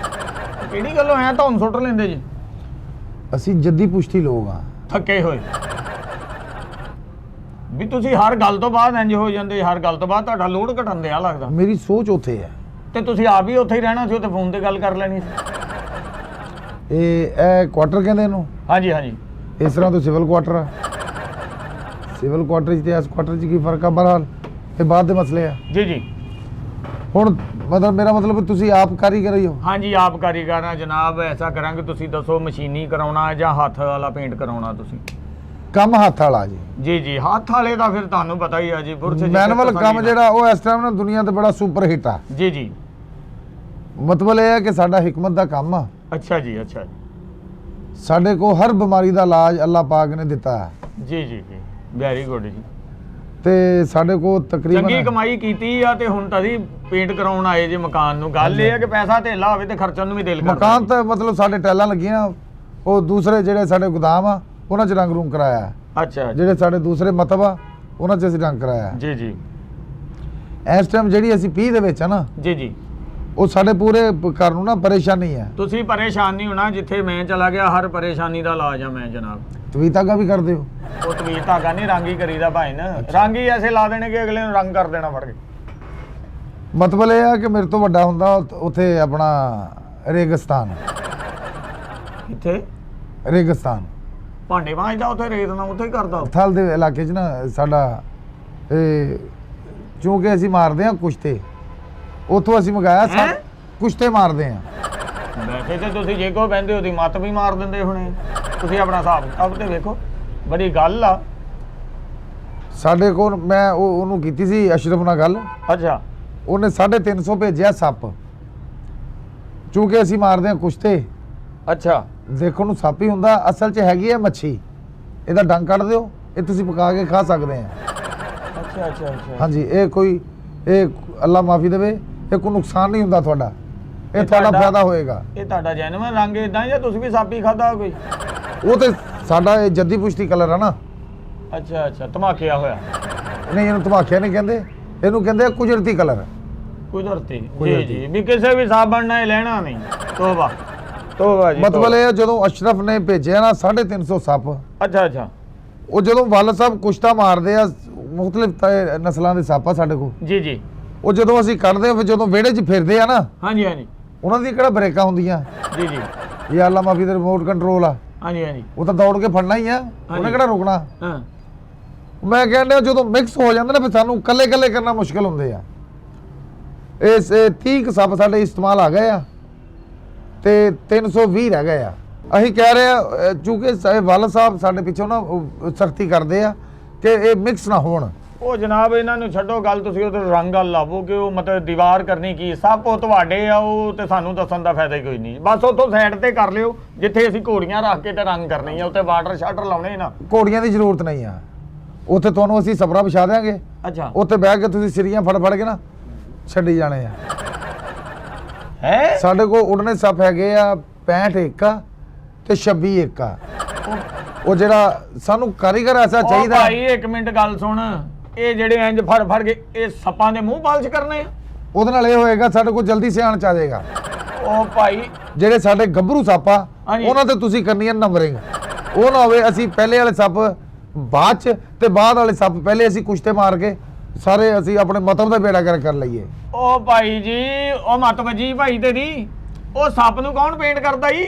ਕਿਹੜੀ ਗੱਲੋਂ ਆਇਆ ਤੁਹਾਨੂੰ ਸੁੱਟ ਲੈਂਦੇ ਜੀ? ਅਸੀਂ ਜੱਦੀ ਪੁਸ਼ਤੀ ਲੋਕ ਆ। ਥੱਕੇ ਹੋਏ ਵੀ ਤੁਸੀਂ ਹਰ ਗੱਲ ਤੋਂ ਬਾਅਦ ਇੰਜ ਹੋ ਜਾਂਦੇ। ਹਰ ਗੱਲ ਤੋਂ ਬਾਅਦ ਤੁਹਾਡਾ ਲੋਡ ਘਟਣ ਦਿਆ ਲੱਗਦਾ। ਮੇਰੀ ਸੋਚ ਉੱਥੇ ਹੈ। ਤੇ ਤੁਸੀਂ ਆਪ ਹੀ ਉੱਥੇ ਹੀ ਰਹਿਣਾ ਸੀ, ਉੱਥੇ ਫੋਨ ਤੇ ਗੱਲ ਕਰ ਲੈਣੀ ਸੀ। ਇਹ ਕੁਆਟਰ ਕਹਿੰਦੇ ਇਹਨੂੰ। ਹਾਂਜੀ ਹਾਂਜੀ। ਇਸ ਤਰ੍ਹਾਂ ਤੋਂ ਸਿਵਲ ਕੁਆਟਰ ਆ। ਸਿਵਲ ਕੁਆਟਰ 'ਚ ਤੇ ਇਸ ਕੁਆਟਰ 'ਚ ਕੀ ਫਰਕ ਆ? ਬਹਰਹਾਲ ਇਹ ਬਾਅਦ ਦੇ ਮਸਲੇ ਆ। ਜੀ ਜੀ। ਹੁਣ ਮਤਲਬ ਮੇਰਾ ਮਤਲਬ ਤੁਸੀਂ ਆਪ ਕਾਰੀਗਰ ਹੀ ਹੋ। ਹਾਂਜੀ, ਆਪ ਕਾਰੀਗਰ ਆ ਜਨਾਬ। ਐਸਾ ਕਰਾਂਗੇ, ਤੁਸੀਂ ਦੱਸੋ ਮਸ਼ੀਨੀ ਕਰਾਉਣਾ ਜਾਂ ਹੱਥ ਵਾਲਾ ਪੇਂਟ ਕਰਾਉਣਾ ਤੁਸੀਂ? ਕੰਮ ਹੱਥ ਵਾਲਾ ਜੀ। ਜੀ ਜੀ। ਹੱਥ ਵਾਲੇ ਦਾ ਫਿਰ ਤੁਹਾਨੂੰ ਪਤਾ ਹੀ ਆ ਜੀ, ਬੁਰਸ਼ ਮੈਨੂਅਲ ਕੰਮ ਜਿਹੜਾ ਉਹ ਇਸ ਟਾਈਮ ਨਾ ਦੁਨੀਆ ਤੇ ਬੜਾ ਸੁਪਰ ਹਿੱਟ ਆ। ਜੀ ਜੀ। ਮਤਲਬ ਇਹ ਹੈ ਕਿ ਸਾਡਾ ਹਿਕਮਤ ਦਾ ਕੰਮ ਆ। ਅੱਛਾ ਜੀ। ਅੱਛਾ ਜੀ। ਸਾਡੇ ਕੋਲ ਹਰ ਬਿਮਾਰੀ ਦਾ ਇਲਾਜ ਅੱਲਾਹ ਪਾਕ ਨੇ ਦਿੱਤਾ ਹੈ। ਜੀ ਜੀ ਜੀ। ਵੈਰੀ ਗੁੱਡ ਜੀ। ਤੇ ਸਾਡੇ ਕੋਲ ਚੰਗੀ ਤਕਰੀਬਨ ਕਮਾਈ ਕੀਤੀ ਆ ਤੇ ਹੁਣ ਤੁਸੀਂ ਪੇਂਟ ਕਰਾਉਣ ਆਏ ਜੇ ਮਕਾਨ ਨੂੰ। ਗੱਲ ਇਹ ਹੈ ਕਿ ਪੈਸਾ ਧੇਲਾ ਹੋਵੇ ਤੇ ਖਰਚਣ ਨੂੰ ਵੀ ਦਿਲ ਕਰਦਾ। ਮਕਾਨ ਤਾਂ ਮਤਲਬ ਸਾਡੇ ਟੈਲਾਂ ਲੱਗੀਆਂ। ਉਹ ਦੂਸਰੇ ਜਿਹੜੇ ਸਾਡੇ ਗੋਦਾਮ ਆ ਉਹਨਾਂ 'ਚ ਰੰਗ ਰੂੰਗ ਕਰਾਇਆ ਹੈ। ਅੱਛਾ ਜੀ। ਜਿਹੜੇ ਸਾਡੇ ਦੂਸਰੇ ਮਤਬ ਆ ਉਹਨਾਂ 'ਚ ਅਸੀਂ ਰੰਗ ਕਰਾਇਆ ਹੈ। ਜੀ ਜੀ। ਇਸ ਟਾਈਮ ਜਿਹੜੀ ਅਸੀਂ 20 ਦੇ ਵਿੱਚ ਆ ਨਾ, ਜੀ ਜੀ। ਉਹ ਸਾਡੇ ਪੂਰੇ ਘਰ ਨੂੰ ਨਾ ਪਰੇਸ਼ਾਨੀ ਹੈ। ਤੁਸੀਂ ਪਰੇਸ਼ਾਨ ਨਹੀਂ ਹੋਣਾ। ਜਿੱਥੇ ਮੈਂ ਚਲਾ ਗਿਆ ਹਰ ਪਰੇਸ਼ਾਨੀ ਦਾ ਇਲਾਜ ਆ ਮੈਂ ਜਨਾਬ। ਤਵੀ ਤਾਗਾ ਵੀ ਕਰਦੇ ਹੋ? ਉਹ ਤਵੀਰ ਧਾਗਾ ਨਹੀਂ, ਰੰਗ ਹੀ ਕਰੀਦਾ ਭਾਈ ਨਾ। ਰੰਗ ਹੀ ਐਸੇ ਲਾ ਦੇਣੇ ਕਿ ਅਗਲੇ ਨੂੰ ਰੰਗ ਕਰ ਦੇਣਾ ਫੜ ਕੇ। ਮਤਲਬ ਇਹ ਆ ਕਿ ਮੇਰੇ ਤੋਂ ਵੱਡਾ ਹੁੰਦਾ ਉੱਥੇ ਆਪਣਾ ਰੇਗਿਸਤਾਨ। ਕਿੱਥੇ? ਰੇਗਿਸਤਾਨ ਭਾਂਡੇ ਮਾਂਜਦਾ ਉੱਥੇ, ਰੇਤ ਨਾਲ ਉੱਥੇ ਹੀ ਕਰਦਾ। ਥਲ ਦੇ ਇਲਾਕੇ 'ਚ ਨਾ ਸਾਡਾ ਇਹ ਕਿਉਂਕਿ ਅਸੀਂ ਮਾਰਦੇ ਆ ਕੁਸ਼ਤੇ, ਉੱਥੋਂ ਅਸੀਂ ਮੰਗਾਇਆ ਹੈਂ? ਕੁਸ਼ਤੇ ਮਾਰਦੇ ਆ। ਵੈਸੇ ਤੇ ਤੁਸੀਂ ਜੇ ਕੋ ਬਹਿੰਦੇ ਹੋ ਦੀ ਮੱਤ ਵੀ ਮਾਰ ਦਿੰਦੇ ਹੁਣੇ। ਤੁਸੀਂ ਆਪਣਾ ਹਿਸਾਬ ਕਿਤਾਬ ਤੇ ਵੇਖੋ। ਬੜੀ ਗੱਲ ਆ। ਸਾਡੇ ਕੋਲ ਮੈਂ ਉਹਨੂੰ ਕੀਤੀ ਸੀ ਅਸ਼ਰਫ ਨਾਲ ਗੱਲ। ਅੱਛਾ। ਉਹਨੇ 350 ਭੇਜਿਆ ਸੱਪ। ਕਿਉਂਕਿ ਅਸੀਂ ਮਾਰਦੇ ਆ ਕੁਸ਼ਤੇ, ਅੱਛਾ। ਦੇਖਣ ਨੂੰ ਸੱਪ ਹੀ ਹੁੰਦਾ, ਅਸਲ 'ਚ ਹੈਗੀ ਹੈ ਮੱਛੀ। ਇਹਦਾ ਡੰਗ ਕੱਢ ਦਿਓ, ਇਹ ਤੁਸੀਂ ਪਕਾ ਕੇ ਖਾ ਸਕਦੇ ਆ। ਅੱਛਾ ਅੱਛਾ ਅੱਛਾ। ਹਾਂਜੀ, ਇਹ ਅੱਲਾ ਮਾਫੀ ਦੇਵੇ, ਇਹ ਕੋਈ ਨੁਕਸਾਨ ਨਹੀਂ ਹੁੰਦਾ ਤੁਹਾਡਾ, ਇਹ ਤੁਹਾਡਾ ਫਾਇਦਾ ਹੋਏਗਾ। ਇਹ ਤੁਹਾਡਾ ਜੈਨੂਇਨ ਰੰਗ ਇਦਾਂ ਜਾਂ ਤੁਸੀਂ ਵੀ ਸਾਪੀ ਖਾਦਾ ਕੋਈ? ਉਹ ਤੇ ਸਾਡਾ ਇਹ ਜੱਦੀ ਪੁਸ਼ਤੀ ਕਲਰ ਆ ਨਾ। ਅੱਛਾ ਅੱਛਾ। ਧਮਾਕਿਆ ਹੋਇਆ। ਨਹੀਂ, ਇਹਨੂੰ ਧਮਾਕਿਆ ਨਹੀਂ ਕਹਿੰਦੇ, ਇਹਨੂੰ ਕਹਿੰਦੇ ਆ ਕੁਦਰਤੀ ਕਲਰ। ਕੁਦਰਤੀ ਜੀ ਜੀ ਵੀ ਕਿਸੇ ਵੀ ਸਾਬਣ ਨਾਲ ਲੈਣਾ ਨਹੀਂ ਤੋਬਾ ਜੀ ਮਤਲਬ ਇਹ ਜਦੋਂ ਅਸ਼ਰਫ ਨੇ ਭੇਜਿਆ ਨਾ 350 ਸੱਪ ਅੱਛਾ ਉਹ ਜਦੋਂ ਵੱਲ ਸਾਹਿਬ ਕੁਸ਼ਤਾ ਮਾਰਦੇ ਆ ਮੁxtਲਿਫ ਨਸਲਾਂ ਦੇ ਸੱਪ ਆ ਸਾਡੇ ਕੋਲ ਜੀ ਉਹ ਜਦੋਂ ਅਸੀਂ ਕੱਢਦੇ ਆ ਫਿਰ ਜਦੋਂ ਵਿਹੜੇ 'ਚ ਫਿਰਦੇ ਆ ਨਾ ਹਾਂਜੀ ਉਹਨਾਂ ਦੀ ਕਿਹੜਾ ਬ੍ਰੇਕਾਂ ਹੁੰਦੀਆਂ ਜੀ ਇਹ ਅੱਲਾ ਮਾਫੀ ਦੇ ਰਿਮੋਟ ਕੰਟਰੋਲ ਆ ਹਾਂਜੀ ਉਹ ਤਾਂ ਦੌੜ ਕੇ ਫੜਨਾ ਹੀ ਆ ਉਹਨੇ ਕਿਹੜਾ ਰੁਕਣਾ ਹਾਂ ਮੈਂ ਕਹਿੰਦਾ ਜਦੋਂ ਮਿਕਸ ਹੋ ਜਾਂਦਾ ਨਾ ਫਿਰ ਸਾਨੂੰ ਕੱਲੇ ਕਰਨਾ ਮੁਸ਼ਕਲ ਹੁੰਦੇ ਆ ਇਸ 30 ਕੁ ਸੱਪ ਸਾਡੇ ਇਸਤੇਮਾਲ ਆ ਗਏ ਆ ਤੇ 320 ਰਹਿ ਗਏ ਆ ਅਸੀਂ ਕਹਿ ਰਹੇ ਆ ਚੂੰਕਿ ਵੱਲ ਸਾਹਿਬ ਸਾਡੇ ਪਿੱਛੋਂ ਨਾ ਸਖਤੀ ਕਰਦੇ ਆ ਕਿ ਇਹ ਮਿਕਸ ਨਾ ਹੋਣ ਉਹ ਜਨਾਬ ਇਹਨਾਂ ਨੂੰ ਛੱਡੋ ਗੱਲ ਤੁਸੀਂ ਉਹ ਰੰਗ ਗੱਲ ਲਾਵੋ ਕਿ ਉਹ ਮਤਲਬ ਦੀਵਾਰ ਕਰਨੀ ਕੀ ਸਭ ਉਹ ਤੁਹਾਡੇ ਆ ਉਹ ਤੇ ਸਾਨੂੰ ਦੱਸਣ ਦਾ ਫਾਇਦਾ ਹੀ ਕੋਈ ਨਹੀਂ ਬਸ ਉੱਥੋਂ ਸਾਈਡ ਤੇ ਕਰ ਲਿਓ ਜਿੱਥੇ ਅਸੀਂ ਘੋੜੀਆਂ ਰੱਖ ਕੇ ਤੇ ਰੰਗ ਕਰਨੀ ਆ ਉੱਥੇ ਵਾਟਰ ਸ਼ਟਰ ਲਾਉਣੇ ਨਾ ਘੋੜੀਆਂ ਦੀ ਜ਼ਰੂਰਤ ਨਹੀਂ ਆ ਉੱਥੇ ਤੁਹਾਨੂੰ ਅਸੀਂ ਸਪਰਾ ਵਿਛਾ ਦਿਆਂਗੇ ਅੱਛਾ ਉੱਥੇ ਬਹਿ ਕੇ ਤੁਸੀਂ ਸਿਰੀਆਂ ਫੜ ਕੇ ਨਾ ਛੱਡੀ ਜਾਣੇ ਆ ਹੈ ਸਾਡੇ ਕੋਲ ਉਡਨੇ ਸੱਪ ਹੈਗੇ ਆ 65 ਇੱਕ ਆ ਤੇ 26 ਇੱਕ ਆ ਉਹ ਜਿਹੜਾ ਸਾਨੂੰ ਕਾਰੀਗਰ ਐਸਾ ਚਾਹੀਦਾ ਭਾਈ ਇੱਕ ਮਿੰਟ ਗੱਲ ਸੁਣ ਇਹ ਜਿਹੜੇ ਇੰਜ ਫੜ ਕੇ ਇਹ ਸੱਪਾਂ ਦੇ ਮੂੰਹ ਪਾਲਿਸ਼ ਕਰਨੇ ਆ ਉਹਦੇ ਨਾਲ ਇਹ ਹੋਏਗਾ ਸਾਡੇ ਕੋਲ ਜਲਦੀ ਸਿਆਣ ਚ ਆ ਜਾਏਗਾ ਉਹ ਭਾਈ ਜਿਹੜੇ ਸਾਡੇ ਗੱਭਰੂ ਸੱਪ ਆ ਹਾਂਜੀ। ਉਹਨਾਂ ਤੇ ਤੁਸੀਂ ਕਰਨੀ ਹੈ ਨੰਬਰਿੰਗ ਉਹ ਨਾ ਹੋਵੇ ਅਸੀਂ ਪਹਿਲੇ ਵਾਲੇ ਸੱਪ ਬਾਅਦ ਚ ਤੇ ਬਾਅਦ ਵਾਲੇ ਸੱਪ ਪਹਿਲੇ ਅਸੀਂ ਕੁਸ਼ਤੇ ਮਾਰ ਕੇ ਸਾਰੇ ਅਸੀਂ ਆਪਣੇ ਮਤਲਬ ਦਾ ਬੇੜਾ ਕਰ ਲਈਏ ਉਹ ਭਾਈ ਜੀ ਉਹ ਮਤ ਵਜੀ ਭਾਈ ਤੇਰੀ ਉਹ ਸੱਪ ਨੂੰ ਕੌਣ ਪੇਂਟ ਕਰਦਾ ਜੀ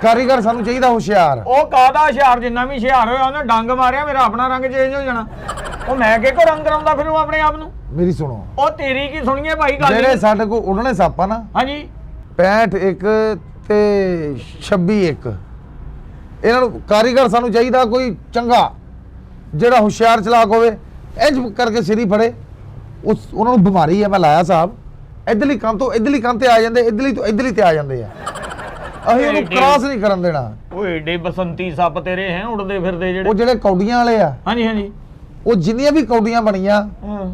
ਕਾਰੀਗਰ ਸਾਨੂੰ ਚਾਹੀਦਾ ਹੁਸ਼ਿਆਰ ਉਹ ਕਾਦਾ ਹੁਸ਼ਿਆਰ ਜਿੰਨਾ ਵੀ ਹੁਸ਼ਿਆਰ ਹੋਇਆ ਉਹਨੇ ਡੰਗ ਮਾਰਿਆ ਮੇਰਾ ਆਪਣਾ ਰੰਗ ਚੇਂਜ ਹੋ ਜਾਣਾ ਉਹ ਮੈਂ ਕਿਹੋ ਰੰਗ ਕਰਾਉਂਦਾ ਫਿਰ ਉਹ ਆਪਣੇ ਆਪ ਨੂੰ ਮੇਰੀ ਸੁਣੋ ਉਹ ਤੇਰੀ ਕੀ ਸੁਣੀਏ ਭਾਈ ਗੱਲ ਜਿਹੜੇ ਸਾਡੇ ਕੋਲ ਉਡਨੇ ਸੱਪ ਆ ਨਾ ਹਾਂਜੀ 65 ਇੱਕ ਤੇ 26 ਇੱਕ ਇਹਨਾਂ ਨੂੰ ਕਾਰੀਗਰ ਸਾਨੂੰ ਚਾਹੀਦਾ ਕੋਈ ਚੰਗਾ ਜਿਹੜਾ ਹੁਸ਼ਿਆਰ ਚਲਾਕ ਹੋਵੇ ਇੰਜ ਕਰਕੇ ਸਿਰੀ ਫੜੇ ਉਹਨਾਂ ਨੂੰ ਬਿਮਾਰੀ ਹੈ ਮੈਂ ਲਾਇਆ ਸਾਹਿਬ ਇਧਰਲੀ ਕੰਨ ਤੋਂ ਇਧਰਲੀ ਕੰਨ ਤੇ ਆ ਜਾਂਦੇ ਇਧਰਲੀ ਤੋਂ ਇਧਰਲੀ ਤੇ ਆ ਜਾਂਦੇ ਆ ਅਸੀਂ ਉਹਨੂੰ ਕ੍ਰਾਸ ਨਹੀਂ ਕਰਨ ਦੇਣਾ ਉਹ ਏਡੇ ਬਸੰਤੀ ਸੱਪ ਤੇਰੇ ਹੈ ਉੜਦੇ ਫਿਰਦੇ ਉਹ ਜਿਹੜੇ ਜਿਹੜੇ ਕੌਡੀਆਂ ਵਾਲੇ ਆ ਹਾਂਜੀ ਉਹ ਜਿੰਨੀਆਂ ਵੀ ਕੌਡੀਆਂ ਬਣੀਆਂ ਹਾਂ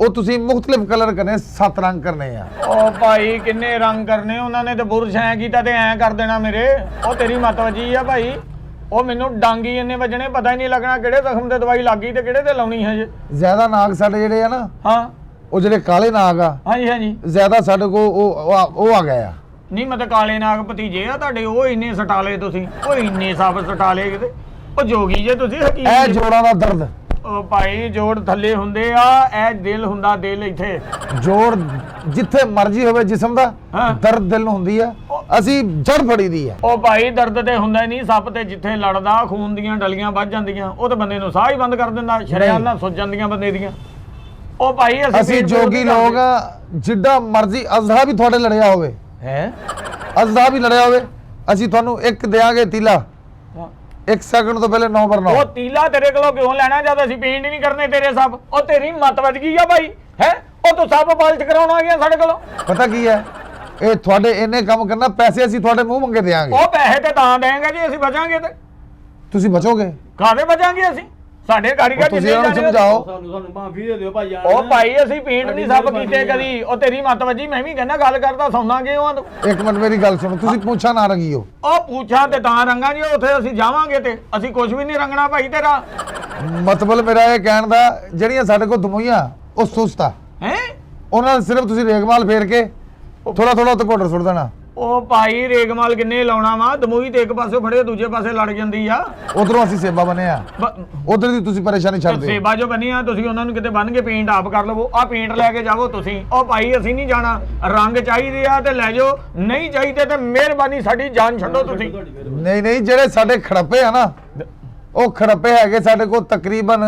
ਉਹ ਤੁਸੀਂ ਮੁxtਲਿਫ ਕਲਰ ਕਰਨੇ 7 ਰੰਗ ਕਰਨੇ ਆ ਉਹ ਭਾਈ ਕਿੰਨੇ ਰੰਗ ਕਰਨੇ ਉਹਨਾਂ ਨੇ ਤੇ ਬੁਰਸ਼ ਐ ਕੀਤਾ ਤੇ ਐ ਕਰ ਦੇਣਾ ਮੇਰੇ ਉਹ ਤੇਰੀ ਮਤ ਵਜੀ ਆ ਭਾਈ ਉਹ ਮੈਨੂੰ ਡਾਂਗੀ ਇੰਨੇ ਵੱਜਣੇ ਪਤਾ ਹੀ ਨਹੀਂ ਲੱਗਣਾ ਕਿਹੜੇ ਜ਼ਖਮ ਤੇ ਦਵਾਈ ਲੱਗੀ ਤੇ ਕਿਹੜੇ ਤੇ ਲਾਉਣੀ ਹੈ ਜੇ ਜ਼ਿਆਦਾ ਨਾਗ ਸਾਡੇ ਜਿਹੜੇ ਆ ਨਾ ਹਾਂ ਉਹ ਜਿਹੜੇ ਕਾਲੇ ਨਾਗ ਆ ਹਾਂਜੀ ਜ਼ਿਆਦਾ ਸਾਡੇ ਕੋਲ ਉਹ ਆ ਗਏ ਆ ਨਹੀਂ ਮਤਲਬ ਕਾਲੇ ਨਾਗ ਭਤੀਜੇ ਆ ਤੁਹਾਡੇ ਉਹ ਇੰਨੇ ਸਟਾਲੇ ਤੁਸੀਂ ਉਹ ਇੰਨੇ ਸੱਪ ਸਟਾਲੇ ਕਿਤੇ ਉਹ ਜੋਗੀ ਜੇ ਤੁਸੀਂ ਹਕੀਮ ਇਹ ਜੇ। ਜੋੜਾਂ ਦਾ ਦਰਦ ਉਹ ਭਾਈ ਜੋੜ ਥੱਲੇ ਹੁੰਦੇ ਆ ਇਹ ਦਿਲ ਹੁੰਦਾ ਦਿਲ ਇੱਥੇ ਜੋੜ ਜਿੱਥੇ ਮਰਜ਼ੀ ਹੋਵੇ ਜਿਸਮ ਦਾ ਹਾਂ। ਦਰਦ ਦਿਲ ਨੂੰ ਹੁੰਦੀ ਆ ਅਸੀਂ ਜੜ ਫੜੀ ਦੀ ਆ ਉਹ ਭਾਈ ਦਰਦ ਤੇ ਹੁੰਦਾ ਹੀ ਨਹੀਂ ਸੱਪ ਤੇ ਜਿੱਥੇ ਲੜਦਾ ਖੂਨ ਦੀਆਂ ਡਲੀਆਂ ਵੱਜ ਜਾਂਦੀਆਂ ਉਹ ਤਾਂ ਬੰਦੇ ਨੂੰ ਸਾਹ ਹੀ ਬੰਦ ਕਰ ਦਿੰਦਾ ਸ਼ਰਿਆਨਾ ਸੁੱਜ ਜਾਂਦੀਆਂ ਬੰਦੇ ਦੀਆਂ ਉਹ ਭਾਈ ਅਸੀਂ ਪੇਟ ਜੋਗੀ ਪੂਰਾ ਲੋਕ ਆ ਜਿੱਡਾ ਮਰਜ਼ੀ ਅਜ਼ਹਾ ਵੀ ਤੁਹਾਡੇ ਲੜਿਆ ਹੋਵੇ ਹੈ ਅਜ਼ਹਾ ਵੀ ਲੜਿਆ ਹੋਵੇ ਅਸੀਂ ਤੁਹਾਨੂੰ ਇੱਕ ਦਿਆਂਗੇ ਤੀਲਾ 1 ਸੈਕਿੰਡ ਤੋਂ ਪਹਿਲੇ 9 ਪਰ 9 ਉਹ ਤੀਲਾ ਤੇਰੇ ਕੋਲੋਂ ਕਿਉਂ ਲੈਣਾ ਜਦ ਅਸੀਂ ਪੇਂਟ ਹੀ ਨਹੀਂ ਕਰਨੇ ਤੇਰੇ ਸੱਪ ਉਹ ਤੇਰੀ ਮੱਤ ਵੱਜ ਗਈ ਆ ਭਾਈ ਹੈ ਉਹ ਤੂੰ ਸੱਪ ਪਾਲਿਸ਼ ਕਰਾਉਣ ਆ ਗਿਆ ਸਾਡੇ ਕੋਲੋਂ ਪਤਾ ਕੀ ਹੈ ਇਹ ਤੁਹਾਡੇ ਇੰਨੇ ਕੰਮ ਕਰਨਾ ਪੈਸੇ ਅਸੀਂ ਤੁਹਾਡੇ ਮੂੰਹ ਮੰਗੇ ਦੇਾਂਗੇ ਉਹ ਪੈਸੇ ਤੇ ਤਾਂ ਦੇਂਗੇ ਜੀ ਅਸੀਂ ਬਚਾਂਗੇ ਤੇ ਤੁਸੀਂ ਬਚੋਗੇ ਕਾਹਦੇ ਬਚਾਂਗੇ ਅਸੀਂ ਸਾਡੇ ਕਾਰੀਗਰ ਤੁਸੀਂ ਉਹਨਾਂ ਨੂੰ ਸਮਝਾਓ ਸਾਨੂੰ ਮਾਫੀ ਦੇ ਦਿਓ ਭਾਈ ਉਹ ਭਾਈ ਅਸੀਂ ਪੇਂਟ ਨਹੀਂ ਸੱਪ ਕੀਤੇ ਕਦੀ ਉਹ ਤੇਰੀ ਮੱਤ ਵੱਜੀ ਮੈਂ ਵੀ ਕਹਿੰਦਾ ਗੱਲ ਕਰਦਾ ਸੌਂਦਾ ਕਿਉਂ ਆ ਤੂੰ ਇੱਕ ਮਿੰਟ ਮੇਰੀ ਗੱਲ ਸੁਣੋ ਤੁਸੀਂ ਪੁੱਛਾ ਨਾ ਰੰਗੀਓ ਉਹ ਪੁੱਛਾਂ ਤੇ ਤਾਂ ਰੰਗਾਂਗੇ ਉੱਥੇ ਅਸੀਂ ਜਾਵਾਂਗੇ ਤੇ ਅਸੀਂ ਕੁਝ ਵੀ ਨਹੀਂ ਰੰਗਣਾ ਭਾਈ ਤੇਰਾ ਮਤਲਬ ਮੇਰਾ ਇਹ ਕਹਿਣ ਦਾ ਜਿਹੜੀਆਂ ਸਾਡੇ ਕੋਲ ਦਮੂਈਆਂ ਉਹ ਸੁਸਤ ਆ ਹੈ ਉਹਨਾਂ ਨਾਲ ਸਿਰਫ ਤੁਸੀਂ ਰੇਗਮਾਲ ਫੇਰ ਕੇ ਥੋੜਾ ਉੱਤੇ ਪਾਊਡਰ ਸੁੱਟ ਦੇਣਾ ਉਹ ਭਾਈ ਰੇਗਮਾਲ ਕਿੰਨੇ ਲਾਉਣਾ ਵਾ ਦਮੂਈ ਤੇ ਇੱਕ ਪਾਸੇ ਫੜੇ ਦੂਜੇ ਪਾਸੇ ਲੜ ਜਾਂਦੀ ਆ ਉਧਰੋਂ ਅਸੀਂ ਸੇਬਾ ਬਣੇ ਆ ਉਧਰ ਦੀ ਤੁਸੀਂ ਪਰੇਸ਼ਾਨੀ ਛੱਡ ਦਿਓ ਸੇਬਾ ਜੋ ਬਣੀ ਆ ਤੁਸੀਂ ਉਹਨਾਂ ਨੂੰ ਕਿਤੇ ਬੰਨ ਕੇ ਪੇਂਟ ਆਪ ਕਰ ਲਵੋ ਆ ਪੇਂਟ ਲੈ ਕੇ ਜਾਵੋ ਤੁਸੀਂ ਉਹ ਭਾਈ ਅਸੀਂ ਨਹੀਂ ਜਾਣਾ ਰੰਗ ਚਾਹੀਦੇ ਆ ਤੇ ਲੈ ਜਾਓ ਨਹੀਂ ਚਾਹੀਦੇ ਤੇ ਮਿਹਰਬਾਨੀ ਸਾਡੀ ਜਾਨ ਛੱਡੋ ਤੁਸੀਂ ਨਹੀਂ ਜਿਹੜੇ ਸਾਡੇ ਖੜੱਪੇ ਆ ਨਾ ਉਹ ਖੜੱਪੇ ਹੈਗੇ ਸਾਡੇ ਕੋਲ ਤਕਰੀਬਨ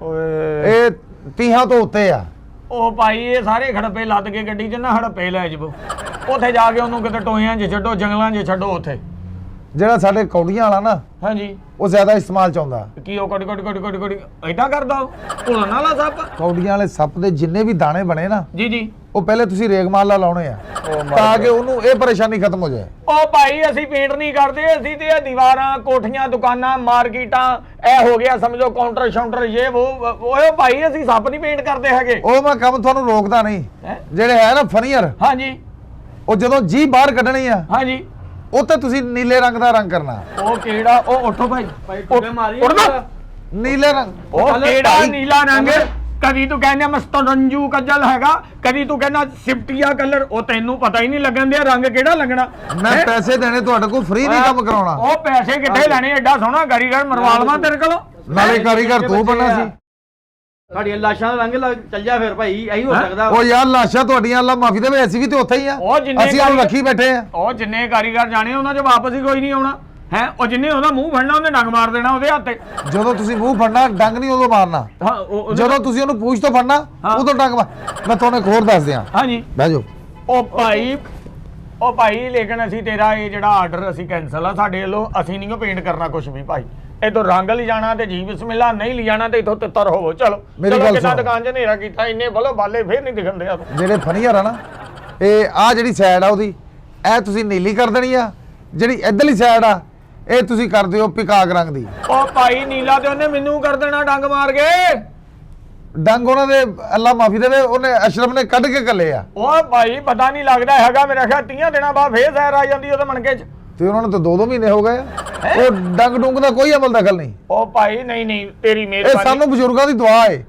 ਓਏ ਇਹ 30 ਤੋਂ ਉੱਤੇ ਆ ਉਹ ਭਾਈ ਇਹ ਸਾਰੇ ਖੜੱਪੇ ਲੱਦ ਕੇ ਗੱਡੀ 'ਚ ਨਾ ਹੜੱਪੇ ਲੈ ਜਾਵੋ ਉੱਥੇ ਜਾ ਕੇ ਉਹਨੂੰ ਕਿਤੇ ਟੋਇਆਂ 'ਚ ਛੱਡੋ ਜੰਗਲਾਂ 'ਚ ਛੱਡੋ ਉੱਥੇ ਜਿਹੜਾ ਸਾਡੇ ਕੌਡੀਆਂ ਵਾਲਾ ਨਾ ਹਾਂਜੀ ਉਹ ਜ਼ਿਆਦਾ ਇਸਤੇਮਾਲ ਚ ਆਉਂਦਾ ਕੀ ਉਹ ਕੜੀ ਐਦਾਂ ਕਰਦਾ ਉਹ ਭੁੱਲਣ ਵਾਲਾ ਸੱਪ ਕੌਡੀਆਂ ਵਾਲੇ ਸੱਪ ਦੇ ਜਿੰਨੇ ਵੀ ਦਾਣੇ ਬਣੇ ਨਾ ਜੀ ਉਹ ਪਹਿਲੇ ਤੁਸੀਂ ਰੇਗਮਾਲਾ ਲਾਉਣੇ ਆ ਤਾਂ ਕਿ ਉਹਨੂੰ ਇਹ ਪਰੇਸ਼ਾਨੀ ਖਤਮ ਹੋ ਜਾਏ ਉਹ ਭਾਈ ਅਸੀਂ ਪੇਂਟ ਨਹੀਂ ਕਰਦੇ ਅਸੀਂ ਤੇ ਇਹ ਦੀਵਾਰਾਂ ਕੋਠੀਆਂ ਦੁਕਾਨਾਂ ਮਾਰਕੀਟਾਂ ਇਹ ਹੋ ਗਿਆ ਸਮਝੋ ਕਾਊਂਟਰ ਸ਼ਾਊਂਟਰ ਇਹ ਉਹ ਭਾਈ ਅਸੀਂ ਸੱਪ ਨਹੀਂ ਪੇਂਟ ਕਰਦੇ ਹੈਗੇ ਉਹ ਮੈਂ ਕੰਮ ਤੁਹਾਨੂੰ ਰੋਕਦਾ ਨਹੀਂ ਜਿਹੜੇ ਹੈ ਨਾ ਫਨੀਅਰ ਹਾਂਜੀ ਉਹ ਜਦੋਂ ਜੀ ਬਾਹਰ ਕੱਢਣੀ ਆ ਹਾਂਜੀ ਉਹ ਤੇ ਤੁਸੀਂ ਨੀਲੇ ਰੰਗ ਦਾ ਰੰਗ ਕਰਨਾ ਉਹ ਕਿਹੜਾ ਉਹ ਉੱਠੋ ਭਾਈ ਭਾਈ ਟੁੱਟੇ ਮਾਰੀ ਉੱਠਦਾ ਨੀਲੇ ਰੰਗ ਉਹ ਕਿਹੜਾ ਨੀਲਾ ਰੰਗ ਕਦੀ ਤੂੰ ਕਹਿੰਦਾ ਮਸਤਰੰਜੂ ਕੱਜਲ ਹੈਗਾ, ਕਦੀ ਤੂੰ ਕਹਿੰਦਾ ਸਿਫਟੀਆ ਕਲਰ, ਉਹ ਤੈਨੂੰ ਪਤਾ ਹੀ ਨਹੀਂ ਲੱਗਣ ਦਿਆ ਰੰਗ ਕਿਹੜਾ ਲੱਗਣਾ। ਮੈਂ ਪੈਸੇ ਦੇਣੇ ਤੁਹਾਡੇ ਕੋਲ, ਫ੍ਰੀ ਨਹੀਂ ਕੰਮ ਕਰਾਉਣਾ। ਉਹ ਪੈਸੇ ਕਿੱਥੇ ਲੈਣੇ, ਐਡਾ ਸੋਹਣਾ ਕਾਰੀਗਰ ਮਰਵਾ ਲਵਾਂ ਤੇਰੇ ਕੋਲੋਂ। ਨਾਲੇ ਕਾਰੀਗਰ ਤੂੰ ਬਣਨਾ ਸੀ। ਸਾਡੀਆਂ ਲਾਸ਼ਾਂ ਦਾ ਰੰਗ ਚੱਲ ਜਾ ਫਿਰ ਭਾਈ, ਇਹੀ ਹੋ ਸਕਦਾ। ਉਹ ਯਾਰ ਲਾਸ਼ਾਂ ਤੁਹਾਡੀਆਂ, ਅੱਲਾ ਮਾਫੀ ਦੇਵੇ, ਅਸੀਂ ਵੀ ਤੇ ਉੱਥੇ ਹੀ ਆ। ਉਹ ਜਿੰਨੇ ਅਸੀਂ ਉਹਨੂੰ ਰੱਖੀ ਬੈਠੇ ਆ। ਉਹ ਜਿੰਨੇ ਕਾਰੀਗਰ ਜਾਣੇ ਉਹਨਾਂ 'ਚ ਵਾਪਸ ਹੀ ਕੋਈ ਨਹੀਂ ਆਉਣਾ ਹੈ। ਉਹ ਜਿੰਨੇ ਉਹਦਾ ਮੂੰਹ ਫੜਨਾ ਉਹਨੇ ਡੰਗ ਮਾਰ ਦੇਣਾ ਉਹਦੇ ਹੱਥ ਤੇ। ਜਦੋਂ ਤੁਸੀਂ ਮੂੰਹ ਫੜਨਾ, ਡੰਗ ਨਹੀਂ ਉਦੋਂ ਮਾਰਨਾ। ਹਾਂ ਜਦੋਂ ਤੁਸੀਂ ਉਹਨੂੰ ਪੂਛ ਤੋਂ ਫੜਨਾ, ਉਦੋਂ ਡੰਗ ਮਾਰ। ਮੈਂ ਤੁਹਾਨੂੰ ਇੱਕ ਹੋਰ ਦੱਸ ਦਿਆਂ। ਹਾਂਜੀ ਬਹਿ ਜਾਓ। ਉਹ ਭਾਈ ਲੇਕਿਨ ਅਸੀਂ ਤੇਰਾ ਇਹ ਜਿਹੜਾ ਆਰਡਰ ਅਸੀਂ ਕੈਨਸਲ ਆ ਸਾਡੇ ਵੱਲੋਂ। ਅਸੀਂ ਨਹੀਂ ਪੇਂਟ ਕਰਨਾ ਕੁਝ ਵੀ ਭਾਈ। ਇਥੋਂ ਰੰਗ ਲਈ ਜਾਣਾ ਤੇ ਜੀ ਬਿਸਮਿਲ੍ਲਾ, ਨਹੀਂ ਲਈ ਜਾਣਾ ਤੇ ਇਥੋਂ ਤਿੱਤਰ ਹੋਵੋ। ਚਲੋ ਮੇਰੀ ਗੱਲ ਕਿੰਨਾ ਸੁਣੋ। ਦੁਕਾਨ 'ਚ ਹਨੇਰਾ ਕੀਤਾ, ਇੰਨੇ ਬੋਲੋ ਬਾਲੇ ਫੇਰ ਨਹੀਂ ਦਿਖਣ ਦਿਆ। ਜਿਹੜੇ ਫਨੀਅਰ ਆ ਨਾ, ਇਹ ਆ ਜਿਹੜੀ ਸਾਈਡ ਆ ਉਹਦੀ, ਇਹ ਤੁਸੀਂ ਨੀਲੀ ਕਰ ਦੇਣੀ ਆ। ਜਿਹੜੀ ਇੱਧਰਲੀ ਸਾਈਡ ਆ, ਇਹ ਤੁਸੀਂ ਕਰ ਦਿਓ ਪਿਕਾਕ ਰੰਗ ਦੀ। ਉਹ ਭਾਈ ਨੀਲਾ ਤੇ ਉਹਨੇ ਮੈਨੂੰ ਕਰ ਦੇਣਾ ਡੰਗ ਮਾਰ ਕੇ। ਡੰਗ ਉਹਨਾਂ ਦੇ ਅੱਲਾ ਮਾਫੀ ਦੇਵੇ, ਉਹਨੇ ਅਸ਼ਰਫ ਨੇ ਕੱਢ ਕੇ ਕੱਲੇ ਆ। ਉਹ ਭਾਈ ਪਤਾ ਨਹੀਂ ਲੱਗਦਾ ਹੈਗਾ, ਮੇਰਾ ਖਿਆਲ 30 ਦਿਨਾਂ ਬਾਅਦ ਫੇਰ ਜ਼ਹਿਰ ਆ ਜਾਂਦੀ ਉਹਦੇ ਮਣਕੇ 'ਚ। ਤੇ ਉਹਨਾਂ ਨੂੰ ਤਾਂ 2-2 ਮਹੀਨੇ ਹੋ ਗਏ ਆ। ਉਹ ਡੰਗ ਡੁੰਗ ਦਾ ਕੋਈ ਅਮਲ ਦਖਲ ਨਹੀਂ। ਉਹ ਭਾਈ ਨਹੀਂ ਤੇਰੀ ਇਹ ਮਿਹਰਬਾਨੀ। ਸਾਨੂੰ ਬਜ਼ੁਰਗਾਂ ਦੀ ਦੁਆ ਏ।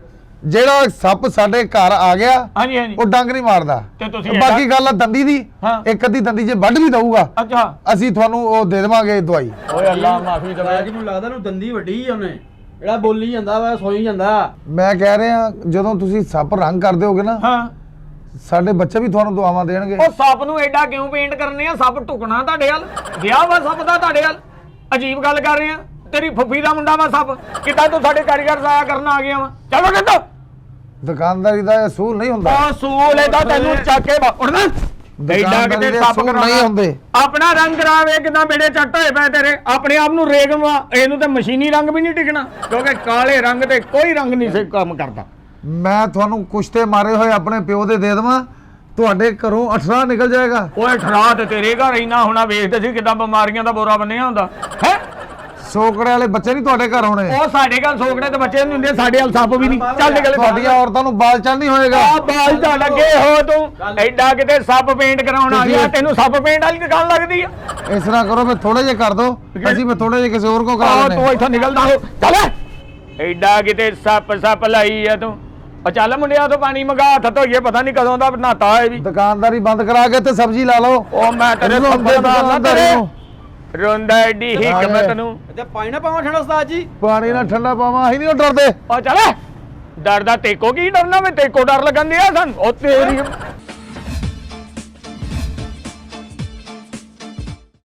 ਜਿਹੜਾ ਸੱਪ ਸਾਡੇ ਘਰ ਆ ਗਿਆ, ਹਾਂਜੀ ਹਾਂਜੀ ਉਹ ਡੰਗ ਨਹੀਂ ਮਾਰਦਾ। ਤੇ ਤੁਸੀਂ ਬਾਕੀ ਗੱਲ ਆ ਦੰਦੀ ਦੀ, ਹਾਂ। ਇੱਕ ਅੱਧੀ ਦੰਦੀ ਜੇ ਵੱਢ ਵੀ ਦਊਗਾ, ਅੱਛਾ ਅਸੀਂ ਤੁਹਾਨੂੰ ਉਹ ਦੇ ਦੇਵਾਂਗੇ ਦਵਾਈ। ਓਏ ਅੱਲਾ ਮਾਫੀ ਦੇਵੇ। ਰਾਜ ਨੂੰ ਲੱਗਦਾ ਨੂੰ ਦੰਦੀ ਵੱਡੀ ਆ ਉਹਨੇ, ਜਿਹੜਾ ਬੋਲੀ ਜਾਂਦਾ ਵਾ ਸੋਈ ਜਾਂਦਾ। ਮੈਂ ਕਹਿ ਰਿਹਾ, ਜਦੋਂ ਤੁਸੀਂ ਸੱਪ ਰੰਗ ਕਰ ਦਿਓਗੇ ਨਾ, ਹਾਂ ਸਾਡੇ ਬੱਚੇ ਵੀ ਤੁਹਾਨੂੰ ਦੁਆਵਾਂ ਦੇਣਗੇ। ਉਹ ਸੱਪ ਨੂੰ ਐਡਾ ਕਿਉਂ ਪੇਂਟ ਕਰਨੇ ਆ? ਸੱਪ ਟੁਕਣਾ ਤੁਹਾਡੇ ਵੱਲ, ਵਿਆਹ ਵਾ ਸੱਪ ਦਾ ਤੁਹਾਡੇ ਵੱਲ? ਅਜੀਬ ਗੱਲ ਕਰ ਰਹੇ ਆ। ਤੇਰੀ ਫੁੱਫੀ ਦਾ ਮੁੰਡਾ ਵਾ ਸੱਪ, ਕਿੱਦਾਂ ਤੂੰ ਸਾਡੇ ਕਾਰੀਗਰ ਜ਼ਾਇਆ ਕਰਨ ਆ ਗਿਆ ਵਾ? ਚਲੋ ਕਹਿੰਦਾ ਦੁਕਾਨਦਾਰੀ ਦਾ ਅਸੂਲ ਨਹੀਂ ਹੁੰਦਾ। ਉਹ ਸੂਲ ਇਹਦਾ ਤੈਨੂੰ ਚੱਕ ਕੇ ਉੱਠਦਾ ਐਡਾ ਕਿਤੇ ਸੱਪ ਨਹੀਂ ਕਰਾਉਣਾ। ਹੁੰਦੇ। ਆਪਣਾ ਰੰਗ ਕਰਾਵੇ, ਕਿਦਾਂ ਬੇੜੇ ਚੱਟ ਹੋਏ ਪਏ ਤੇਰੇ। ਆਪਣੇ ਆਪ ਨੂੰ ਰੇਗਵਾ, ਇਹਨੂੰ ਤੇ ਮਸ਼ੀਨੀ ਰੰਗ ਵੀ ਨਹੀਂ ਟਿਕਣਾ, ਕਿਉਂਕਿ ਕਾਲੇ ਰੰਗ ਤੇ ਕੋਈ ਰੰਗ ਨਹੀਂ ਸੇ ਕੰਮ ਕਰਦਾ। ਮੈਂ ਤੁਹਾਨੂੰ ਕੁਸ਼ਤੇ ਮਾਰੇ ਹੋਏ ਆਪਣੇ ਪਿਓ ਦੇ ਦੇਵਾਂ, ਤੁਹਾਡੇ ਘਰੋਂ 18 ਨਿਕਲ ਜਾਏਗਾ। ਓਏ ਠਰਾ ਤੇ ਤੇਰੇ ਘਰ ਹੀ ਨਾ ਹੋਣਾ। ਵੇਖਦੇ ਸੀ ਕਿਦਾਂ ਬਿਮਾਰੀਆਂ ਦਾ ਬੋਰਾ ਬੰਨਿਆ ਹੁੰਦਾ ਹੈ। ਸੋਕੜੇ ਵਾਲੇ ਬੱਚੇ ਨਹੀਂ ਤੁਹਾਡੇ ਘਰ ਆਉਣੇ। ਉਹ ਸਾਡੇ ਘਰ ਸੋਕੜੇ ਤੇ ਬੱਚੇ ਨਹੀਂ ਹੁੰਦੇ, ਸਾਡੇ ਹਲ ਸੱਪ ਵੀ ਨਹੀਂ। ਚੱਲ ਨਿਕਲ। ਤੁਹਾਡੀਆਂ ਔਰਤਾਂ ਨੂੰ ਬਾਲ ਚੜ ਨਹੀਂ ਹੋਏਗਾ। ਆ ਬਾਲ ਤਾਂ ਲੱਗੇ ਹੋ ਤੂੰ, ਐਡਾ ਕਿਤੇ ਸੱਪ ਪੇਂਟ ਕਰਾਉਣ ਆ ਗਿਆ। ਤੈਨੂੰ ਸੱਪ ਪੇਂਟ ਵਾਲੀ ਦੁਕਾਨ ਲੱਗਦੀ ਆ। ਇਸ ਤਰ੍ਹਾਂ ਕਰੋ, ਮੈਂ ਥੋੜੇ ਜਿਹੇ ਕਰ ਦੋ, ਅਸੀਂ ਮੈਂ ਥੋੜੇ ਜਿਹੇ ਕਿਸੇ ਹੋਰ ਕੋ ਕਰਾ ਆ ਲੈਣੇ। ਤੂੰ ਇੱਥੋਂ ਨਿਕਲਦਾ ਹੋ। ਚੱਲ ਐਡਾ ਕਿਤੇ ਸੱਪ ਲਾਈ ਆ ਤੂੰ। ਉਹ ਚੱਲ ਮੁੰਡਿਆ ਤੋਂ ਪਾਣੀ ਮੰਗਾ, ਹੱਥ ਧੋਈਏ। ਪਤਾ ਨਹੀਂ ਕਦੋਂ ਦਾ ਨਹਾਤਾ ਹੈ ਵੀ। ਦੁਕਾਨਦਾਰੀ ਬੰਦ ਕਰਾ ਕੇ ਤੇ ਸਬਜ਼ੀ ਲਾ ਲਓ। ਉਹ ਮੈਂ ਤੇਰੇ ਦੁਕਾਨਦਾਰੀ ਨੂੰ ਰੋਂਦਾ ਐਡੀ ਹਿਕਮਤ ਨੂੰ। ਤੇ ਪਾਣੀ ਨਾ ਪਾਵਾਂ ਠੰਡਾ ਉਸਤਾਦ ਜੀ। ਪਾਣੀ ਨਾਲ ਠੰਡਾ ਪਾਵਾਂ, ਅਸੀਂ ਨਹੀਂ ਡਰਦੇ। ਉਹ ਚੱਲ ਡਰਦਾ ਤੇਕੋ ਕੀ ਡਰਨਾ? ਮੈਂ ਤੇਕੋ ਡਰ ਲੱਗਣ ਦਿਆ ਸਨ। ਉਹ ਤੇਰੀ